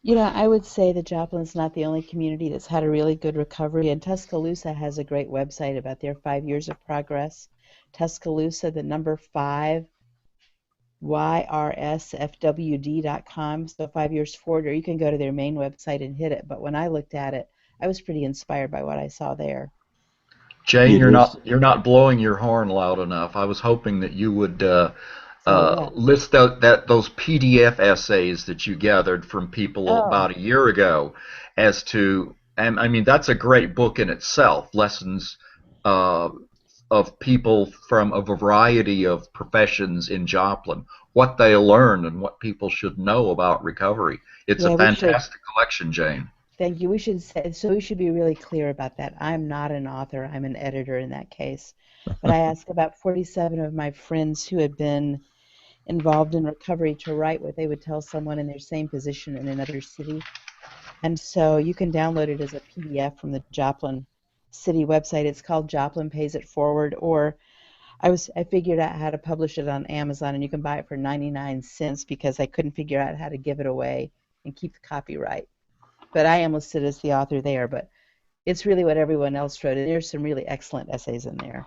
G: You know, I would say that Joplin's not the only community that's had a really good recovery, and Tuscaloosa has a great website about their 5 years of progress. Tuscaloosa, the number 5, YRSFWD.com, so 5 years forward, or you can go to their main website and hit it. But when I looked at it, I was pretty inspired by what I saw there.
F: Jane, you're not blowing your horn loud enough. I was hoping that you would list out those PDF essays that you gathered from people about a year ago as to, and I mean, that's a great book in itself, lessons of people from a variety of professions in Joplin, what they learned and what people should know about recovery. It's a fantastic collection, Jane.
G: Thank you. We should be really clear about that. I'm not an author. I'm an editor in that case. But I asked about 47 of my friends who had been involved in recovery to write what they would tell someone in their same position in another city. And so you can download it as a PDF from the Joplin City website. It's called Joplin Pays It Forward, or I figured out how to publish it on Amazon, and you can buy it for 99 cents because I couldn't figure out how to give it away and keep the copyright. But I am listed as the author there, but it's really what everyone else wrote, and there's some really excellent essays in there.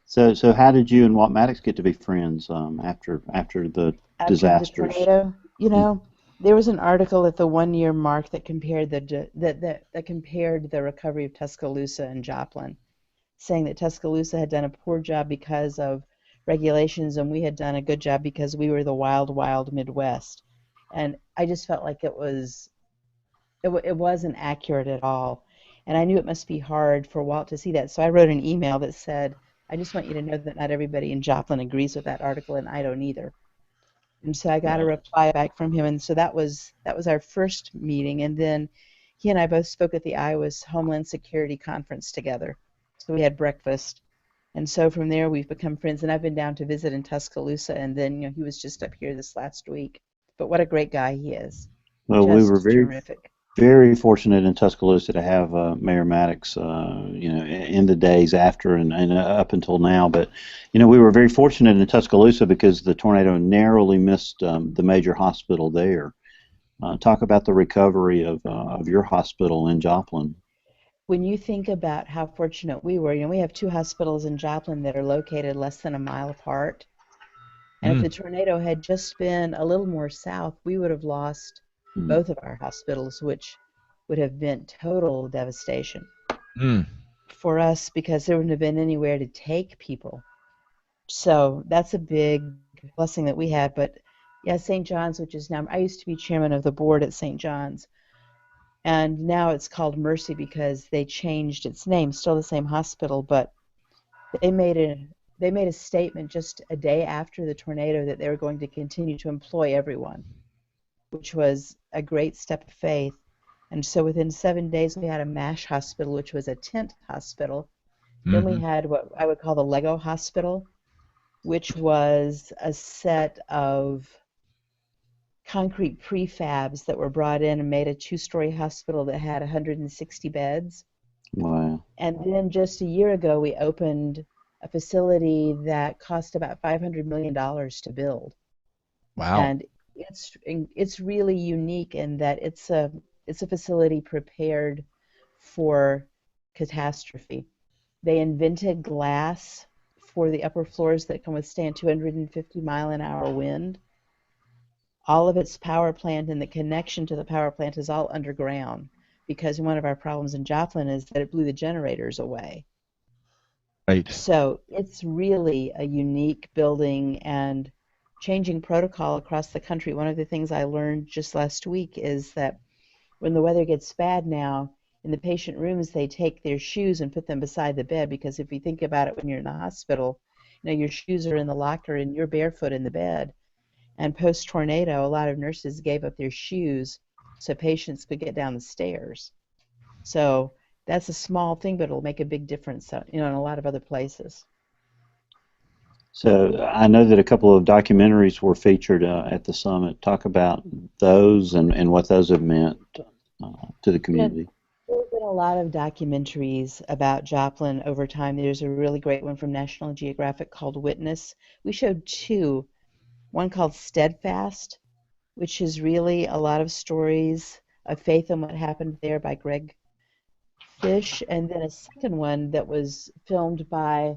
B: So how did you and Walt Maddox get to be friends after the disasters?
G: The tornado, you know, there was an article at the 1 year mark that compared that compared the recovery of Tuscaloosa and Joplin, saying that Tuscaloosa had done a poor job because of regulations, and we had done a good job because we were the wild, wild Midwest. And I just felt like it wasn't accurate at all. And I knew it must be hard for Walt to see that. So I wrote an email that said, I just want you to know that not everybody in Joplin agrees with that article, and I don't either. And so I got a reply back from him, and so that was our first meeting. And then he and I both spoke at the Iowa's Homeland Security Conference together. So we had breakfast. And so from there we've become friends, and I've been down to visit in Tuscaloosa, and then he was just up here this last week. But what a great guy he is.
B: Well,
G: just terrific.
B: very fortunate in Tuscaloosa to have Mayor Maddox, in the days after and up until now. But, we were very fortunate in Tuscaloosa because the tornado narrowly missed the major hospital there. Talk about the recovery of your hospital in Joplin.
G: When you think about how fortunate we were, we have two hospitals in Joplin that are located less than a mile apart. And if the tornado had just been a little more south, we would have lost both of our hospitals, which would have meant total devastation for us because there wouldn't have been anywhere to take people. So that's a big blessing that we had. But yeah, St. John's, which is now, I used to be chairman of the board at St. John's, and now it's called Mercy because they changed its name, still the same hospital, but they made a statement just a day after the tornado that they were going to continue to employ everyone, which was a great step of faith. And so within 7 days, we had a MASH hospital, which was a tent hospital. Then we had what I would call the Lego hospital, which was a set of concrete prefabs that were brought in and made a two-story hospital that had 160 beds.
B: Wow.
G: And then just a year ago, we opened a facility that cost about $500 million to build.
C: Wow.
G: And it's really unique in that it's a facility prepared for catastrophe. They invented glass for the upper floors that can withstand 250-mile-an-hour wind. All of its power plant and the connection to the power plant is all underground because one of our problems in Joplin is that it blew the generators away.
C: Right.
G: So it's really a unique building and changing protocol across the country. One of the things I learned just last week is that when the weather gets bad now, in the patient rooms, they take their shoes and put them beside the bed because if you think about it when you're in the hospital, your shoes are in the locker and you're barefoot in the bed. And post-tornado, a lot of nurses gave up their shoes so patients could get down the stairs. So that's a small thing, but it'll make a big difference, in a lot of other places.
B: So I know that a couple of documentaries were featured at the summit. Talk about those and what those have meant to the community.
G: There's been a lot of documentaries about Joplin over time. There's a really great one from National Geographic called Witness. We showed two. One called Steadfast, which is really a lot of stories of faith and what happened there by Greg Fish, and then a second one that was filmed by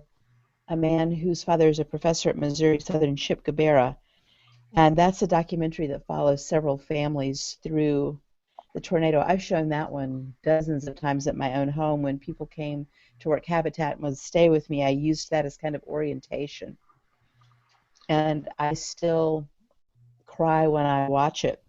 G: a man whose father is a professor at Missouri Southern, Chip Gabera, and that's a documentary that follows several families through the tornado. I've shown that one dozens of times at my own home. When people came to work Habitat and would stay with me, I used that as kind of orientation. And I still cry when I watch it.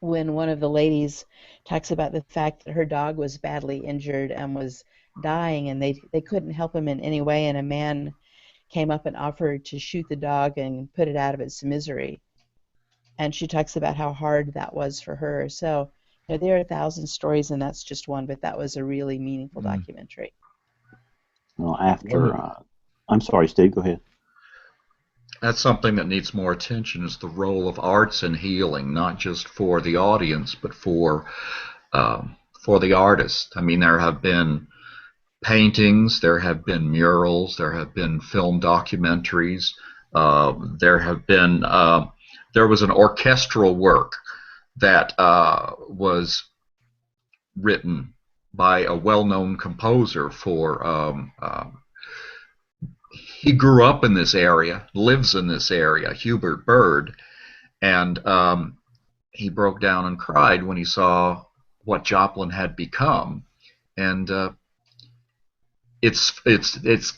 G: When one of the ladies talks about the fact that her dog was badly injured and was dying and they couldn't help him in any way, and a man came up and offered to shoot the dog and put it out of its misery. And she talks about how hard that was for her. So there are 1,000 stories, and that's just one, but that was a really meaningful documentary.
B: Well, I'm sorry, Steve, go ahead.
F: That's something that needs more attention, is the role of arts in healing, not just for the audience, but for the artist. I mean, there have been paintings, there have been murals, there have been film documentaries, there was an orchestral work that was written by a well-known composer for he grew up in this area, lives in this area, Hubert Bird, and he broke down and cried when he saw what Joplin had become. And it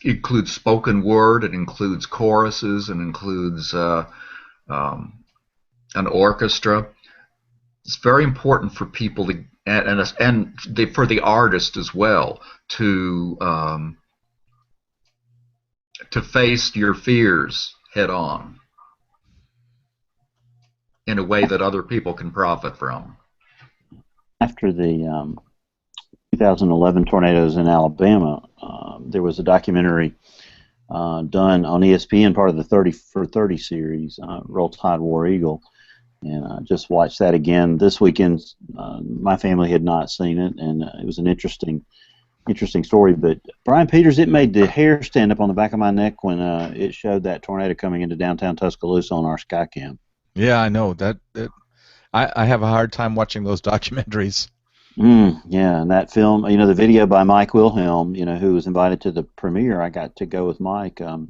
F: includes spoken word, it includes choruses, it includes an orchestra. It's very important for people to, for the artist as well, to face your fears head on in a way that other people can profit from.
B: After the 2011 tornadoes in Alabama, there was a documentary done on ESPN, part of the 30 for 30 series, Roll Tide, War Eagle, And I just watched that again this weekend. My family had not seen it, and it was an interesting story. But Brian Peters, it made the hair stand up on the back of my neck when it showed that tornado coming into downtown Tuscaloosa on our Skycam.
C: Yeah, I know that. I have a hard time watching those documentaries.
B: Yeah, and that film, the video by Mike Wilhelm, who was invited to the premiere. I got to go with Mike, when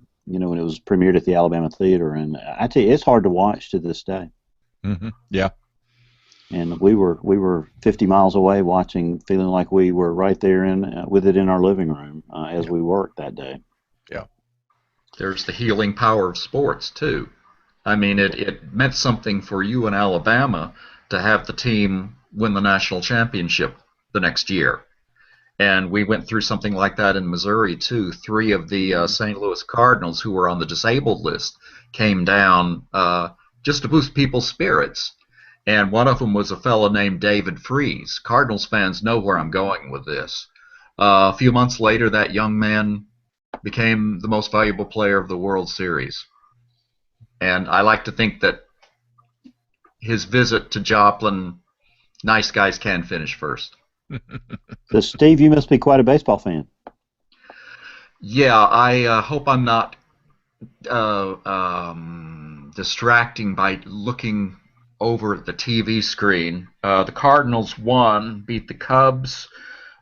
B: it was premiered at the Alabama Theater, and I tell you, it's hard to watch to this day.
C: Mm-hmm. Yeah.
B: And we were 50 miles away watching, feeling like we were right there with it in our living room as we worked that day.
C: Yeah.
F: There's the healing power of sports too. I mean, it meant something for you in Alabama to have the team win the national championship the next year. And we went through something like that in Missouri too. 3 of the St. Louis Cardinals who were on the disabled list came down just to boost people's spirits. And one of them was a fellow named David Freese. Cardinals fans know where I'm going with this. A few months later, that young man became the most valuable player of the World Series. And I like to think that his visit to Joplin, nice guys can finish first.
B: So, Steve, you must be quite a baseball fan.
F: Yeah, I hope I'm not distracting by looking over at the TV screen. The Cardinals won, beat the Cubs.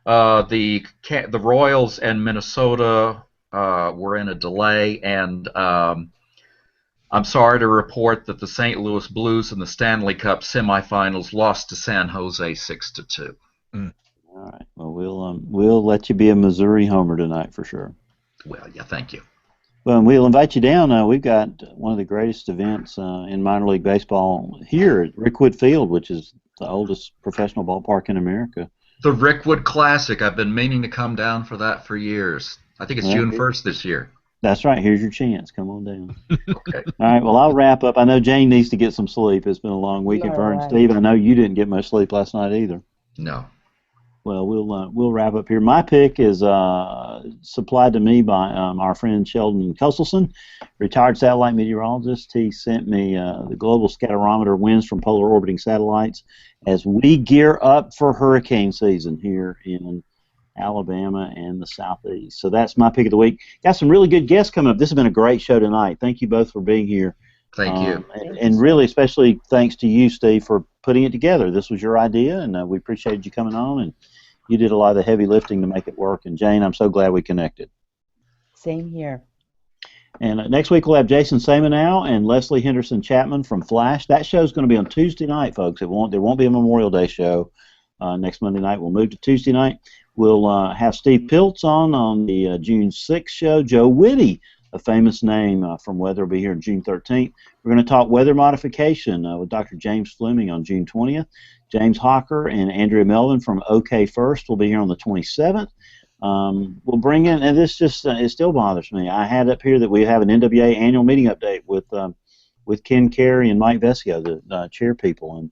F: The Royals and Minnesota were in a delay, and I'm sorry to report that the St. Louis Blues in the Stanley Cup semifinals lost to San Jose 6-2.
B: All right. Well, we'll let you be a Missouri homer tonight for sure.
F: Well, yeah, thank you.
B: Well, we'll invite you down. We've got one of the greatest events in minor league baseball here at Rickwood Field, which is the oldest professional ballpark in America.
F: The Rickwood Classic. I've been meaning to come down for that for years. I think it's June 1st this year.
B: That's right. Here's your chance. Come on down.
F: Okay.
B: All right. Well, I'll wrap up. I know Jane needs to get some sleep. It's been a long weekend for her. And Steve, I know you didn't get much sleep last night either.
F: No.
B: Well, we'll wrap up here. My pick is supplied to me by our friend Sheldon Kusselson, retired satellite meteorologist. He sent me the global scatterometer winds from polar orbiting satellites as we gear up for hurricane season here in Alabama and the Southeast. So that's my pick of the week. Got some really good guests coming up. This has been a great show tonight. Thank you both for being here.
F: Thank you.
B: And really, especially thanks to you, Steve, for putting it together. This was your idea, and we appreciated you coming on, and you did a lot of the heavy lifting to make it work. And Jane, I'm so glad we connected.
G: Same here.
B: And next week we'll have Jason Samenow and Leslie Henderson Chapman from Flash. That show's going to be on Tuesday night, folks. There won't be a Memorial Day show next Monday night. We'll move to Tuesday night. We'll have Steve Piltz on the June 6th show. Joe Whitty, a famous name from Weather, will be here on June 13th. We're going to talk weather modification with Dr. James Fleming on June 20th. James Hawker and Andrea Melvin from OK First will be here on the 27th. We'll bring in, and this just it still bothers me. I had up here that we have an NWA annual meeting update with Ken Carey and Mike Vesio, the chair people, and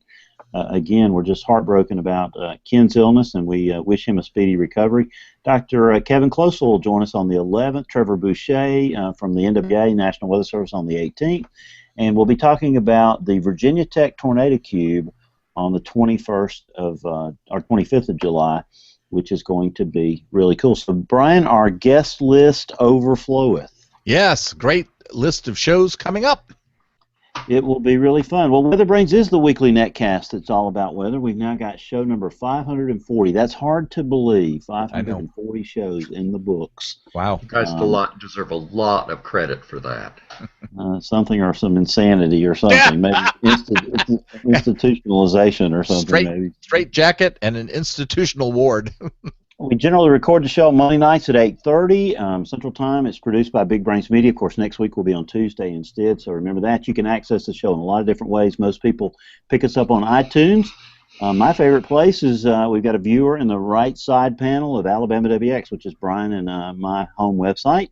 B: again, we're just heartbroken about Ken's illness, and we wish him a speedy recovery. Dr. Kevin Closel will join us on the 11th. Trevor Boucher from the NWA National Weather Service on the 18th, and we'll be talking about the Virginia Tech Tornado Cube on the 21st of or 25th of July, which is going to be really cool. So, Brian, our guest list overfloweth.
C: Yes, great list of shows coming up.
B: It will be really fun. Well, WeatherBrains is the weekly netcast that's all about weather. We've now got show number 540. That's hard to believe. 540 shows in the books.
C: Wow.
F: You guys deserve a lot of credit for that.
B: Something or some insanity or something. Maybe institutionalization or something. Maybe.
C: Straight jacket and an institutional ward.
B: We generally record the show on Monday nights at 8:30 Central Time. It's produced by Big Brains Media. Of course, next week will be on Tuesday instead, so remember that. You can access the show in a lot of different ways. Most people pick us up on iTunes. My favorite place is we've got a viewer in the right side panel of Alabama WX, which is Brian and my home website.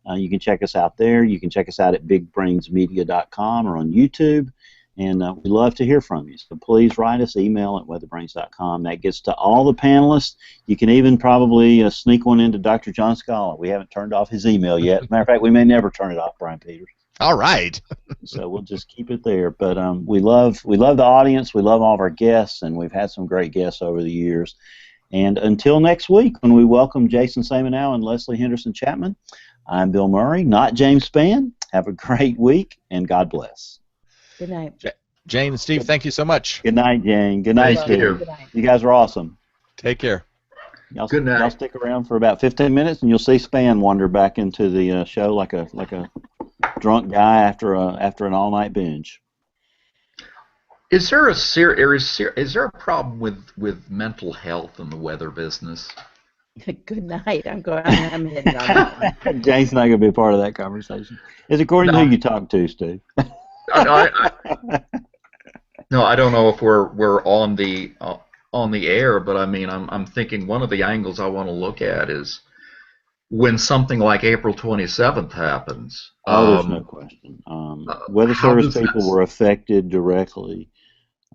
B: You can check us out there. You can check us out at bigbrainsmedia.com or on YouTube. And we love to hear from you. So please write us, email at weatherbrains.com. That gets to all the panelists. You can even probably sneak one into Dr. John Scala. We haven't turned off his email yet. As a matter of fact, we may never turn it off, Brian Peters.
C: All right.
B: So we'll just keep it there. But we love the audience. We love all of our guests, and we've had some great guests over the years. And until next week, when we welcome Jason Samanow and Leslie Henderson Chapman, I'm Bill Murray, not James Spann. Have a great week, and God bless.
G: Good night.
C: Jane and Steve, thank you so much.
B: Good night, Jane. Good night,
F: Thank
B: Steve.
F: you.
G: Good night.
B: You guys are awesome.
C: Take care.
F: Good night.
B: Y'all stick around for about 15 minutes, and you'll see Spann wander back into the show like a drunk guy after an all-night binge.
F: Is there a problem with mental health in the weather business?
G: Good night. I'm hitting on that one.
B: Jane's not going to be a part of that conversation. It's according to who you talk to, Steve.
F: No, I don't know if we're on the air, but I mean, I'm thinking one of the angles I want to look at is when something like April 27th happens.
B: There's no question. Weather service people were affected directly.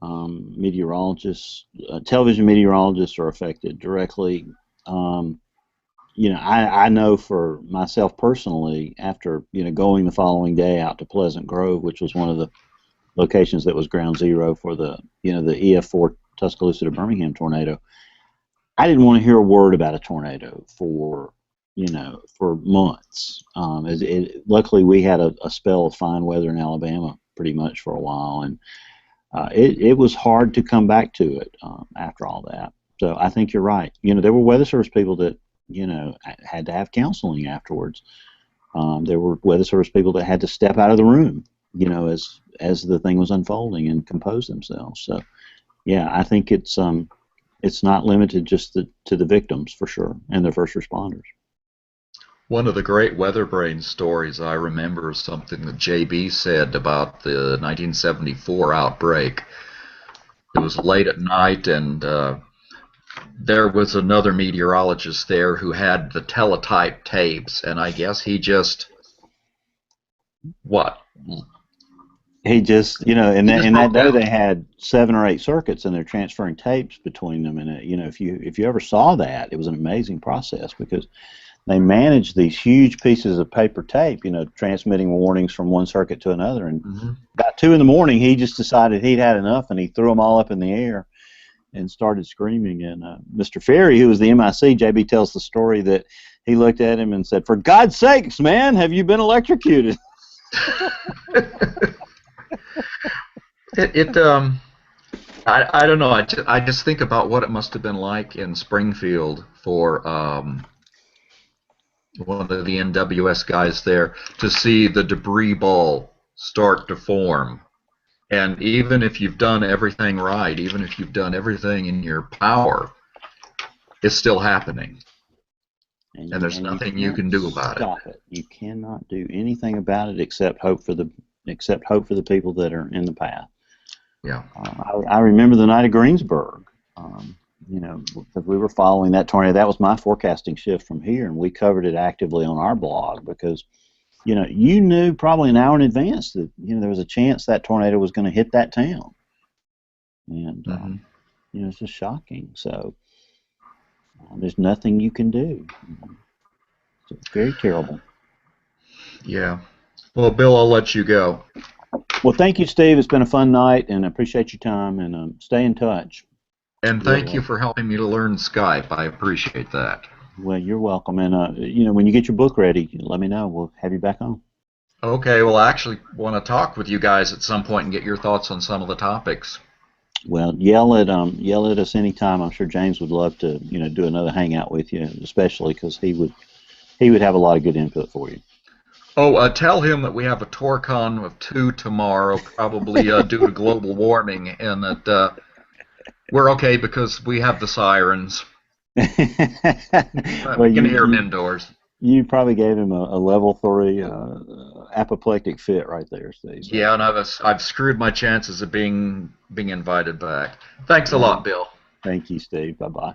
B: Meteorologists, television meteorologists are affected directly. I know for myself personally, after going the following day out to Pleasant Grove, which was one of the locations that was ground zero for the the EF4 Tuscaloosa to Birmingham tornado, I didn't want to hear a word about a tornado for months. Luckily, we had a spell of fine weather in Alabama pretty much for a while, and it was hard to come back to it after all that. So I think you're right. There were weather service people that had to have counseling afterwards. There were weather service people that had to step out of the room, as the thing was unfolding and compose themselves. So, yeah, I think it's not limited just to the victims for sure and the first responders.
F: One of the great WeatherBrains stories I remember is something that JB said about the 1974 outbreak. It was late at night, and there was another meteorologist there who had the teletype tapes, and I guess he just
B: He just, in that day they had 7 or 8 circuits, and they're transferring tapes between them. And if you ever saw that, it was an amazing process because they managed these huge pieces of paper tape, transmitting warnings from one circuit to another. And about 2 in the morning, he just decided he'd had enough, and he threw them all up in the air and started screaming. And Mr. Ferry, who was the MIC, JB tells the story that he looked at him and said, "For God's sakes, man, have you been electrocuted?"
F: I don't know. I just think about what it must have been like in Springfield for one of the NWS guys there to see the debris ball start to form. And even if you've done everything right, even if you've done everything in your power, it's still happening. And there's nothing you can do about it.
B: Stop it. You cannot do anything about it except hope for the people that are in the path.
F: Yeah.
B: I remember the night of Greensburg. Because we were following that tornado. That was my forecasting shift from here, and we covered it actively on our blog because, you knew probably an hour in advance that there was a chance that tornado was going to hit that town, and it's just shocking. So there's nothing you can do. It's very terrible.
F: Yeah. Well, Bill, I'll let you go.
B: Well, thank you, Steve. It's been a fun night, and I appreciate your time, and stay in touch.
F: And thank you for helping me to learn Skype. I appreciate that.
B: Well, you're welcome. And, when you get your book ready, let me know. We'll have you back on. Okay.
F: Well, I actually want to talk with you guys at some point and get your thoughts on some of the topics.
B: Well, yell at us anytime. I'm sure James would love to, do another hangout with you, especially because he would have a lot of good input for you.
F: Oh, tell him that we have a TorCon of 2 tomorrow, probably due to global warming, and that we're okay because we have the sirens. We can hear them indoors.
B: You probably gave him a level 3 apoplectic fit right there, Steve. So.
F: Yeah, and I've screwed my chances of being invited back. Thanks a lot, Bill.
B: Thank you, Steve. Bye-bye.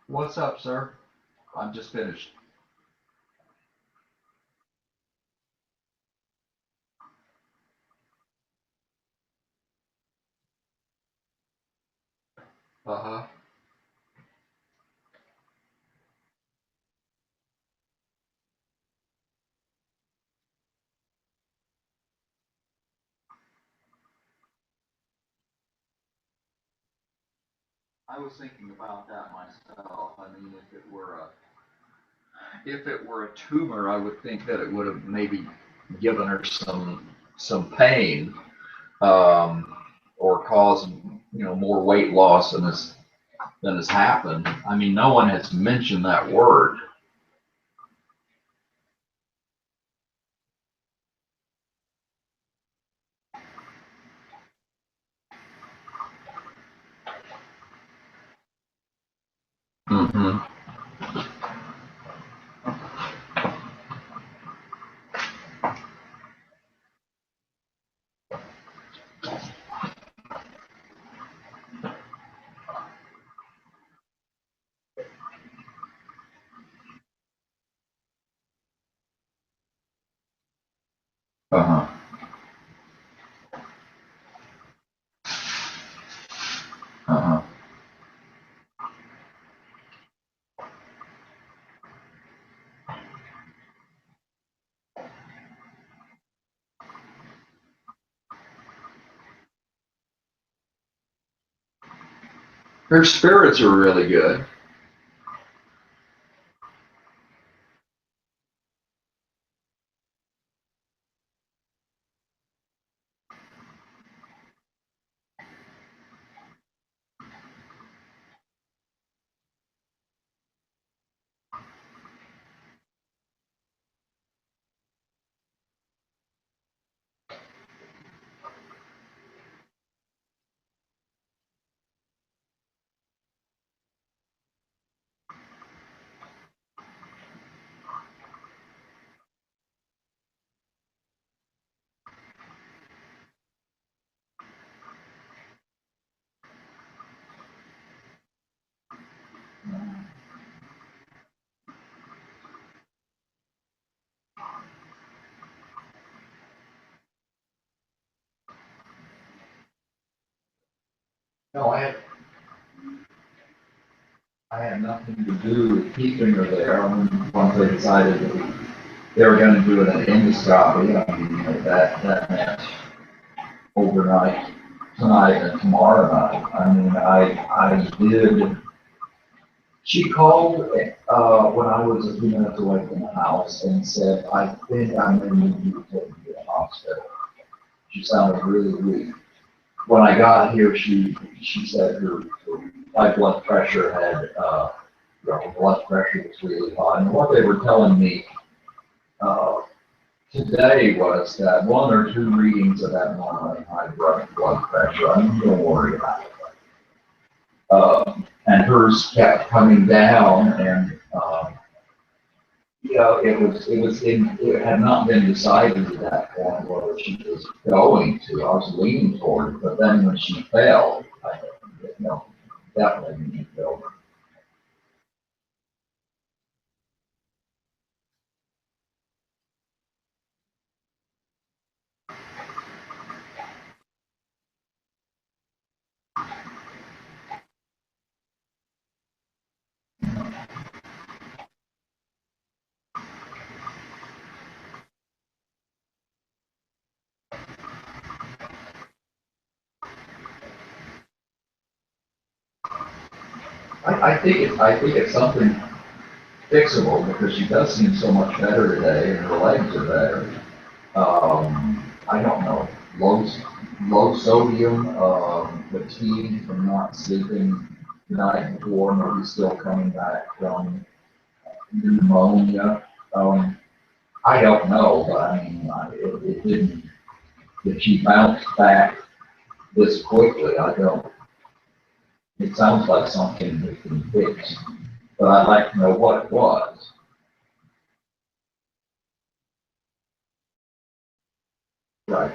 F: What's up, sir? I'm just finished. Uh-huh. I was thinking about that myself. I mean, if it were a tumor, I would think that it would have maybe given her some pain, or caused more weight loss than has happened. I mean, no one has mentioned that word. Mm-hmm. Uh-huh. Uh-huh. Her spirits are really good. No, I had nothing to do with keeping her there. Once they decided that they were going to do an endoscopy, I mean, that meant overnight, tonight and tomorrow night. I mean, I did. She called when I was a few minutes away from the house and said, "I think I'm going to need you to take me to the hospital." She sounded really weak. When I got here, she said her high blood pressure her blood pressure was really high. And what they were telling me uh, today was that one or two readings of that normally high blood pressure. I mean, don't worry about it. And hers kept coming down, and it had not been decided at that point whether she was going to. I was leaning toward it, but then when she fell, I definitely need to go. I think it's something fixable because she does seem so much better today, and her legs are better. I don't know, low sodium, fatigue from not sleeping the night before, maybe still coming back from pneumonia. I don't know, but I mean, it didn't. If she bounced back this quickly, I don't. It sounds like something that can be fixed, but I'd like to know what it was. Right.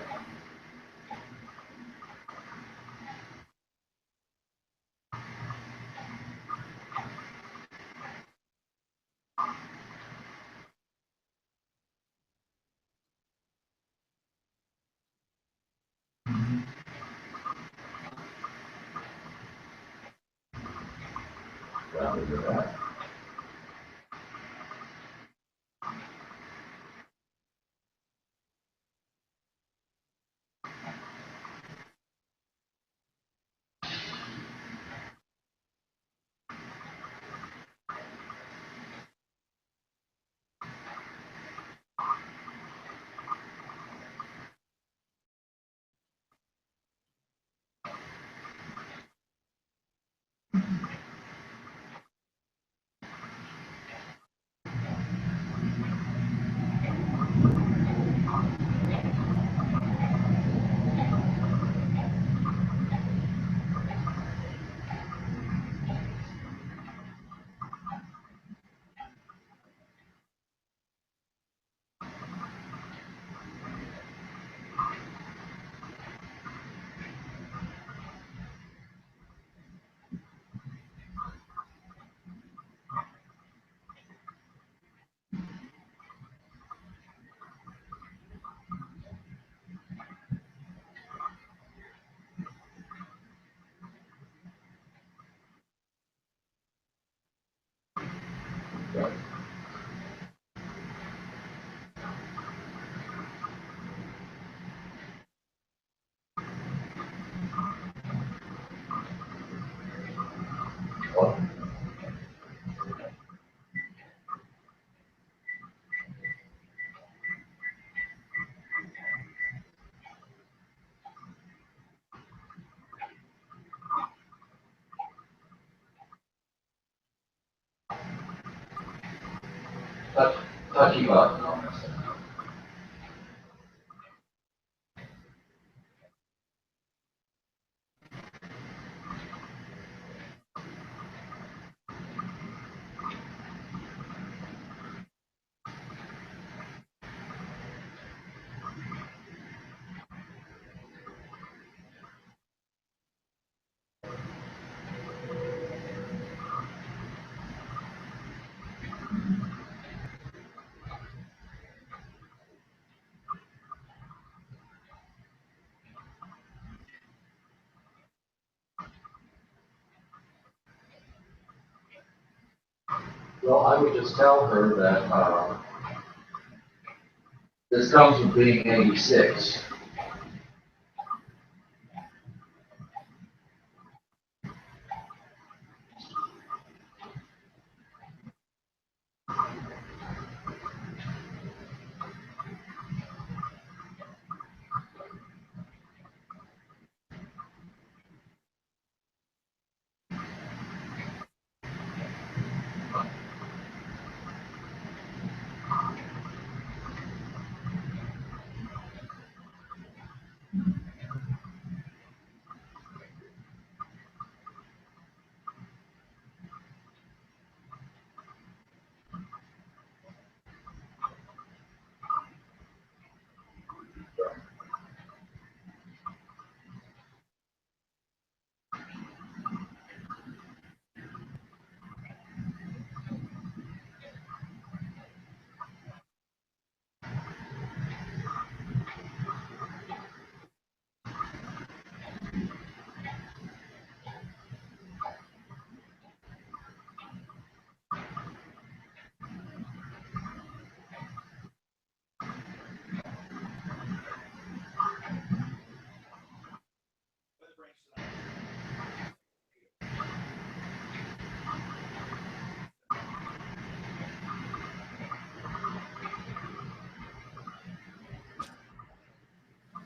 L: Touchy button on this. Well, I would just tell her that this comes with being 86.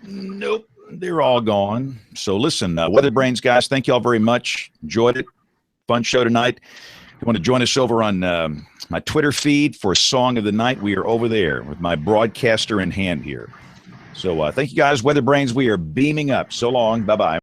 A: Nope, they're all gone. So listen, WeatherBrains guys, thank you all very much. Enjoyed it. Fun show tonight. If you want to join us over on my Twitter feed for Song of the Night, we are over there with my broadcaster in hand here. So thank you guys, WeatherBrains. We are beaming up. So long. Bye-bye.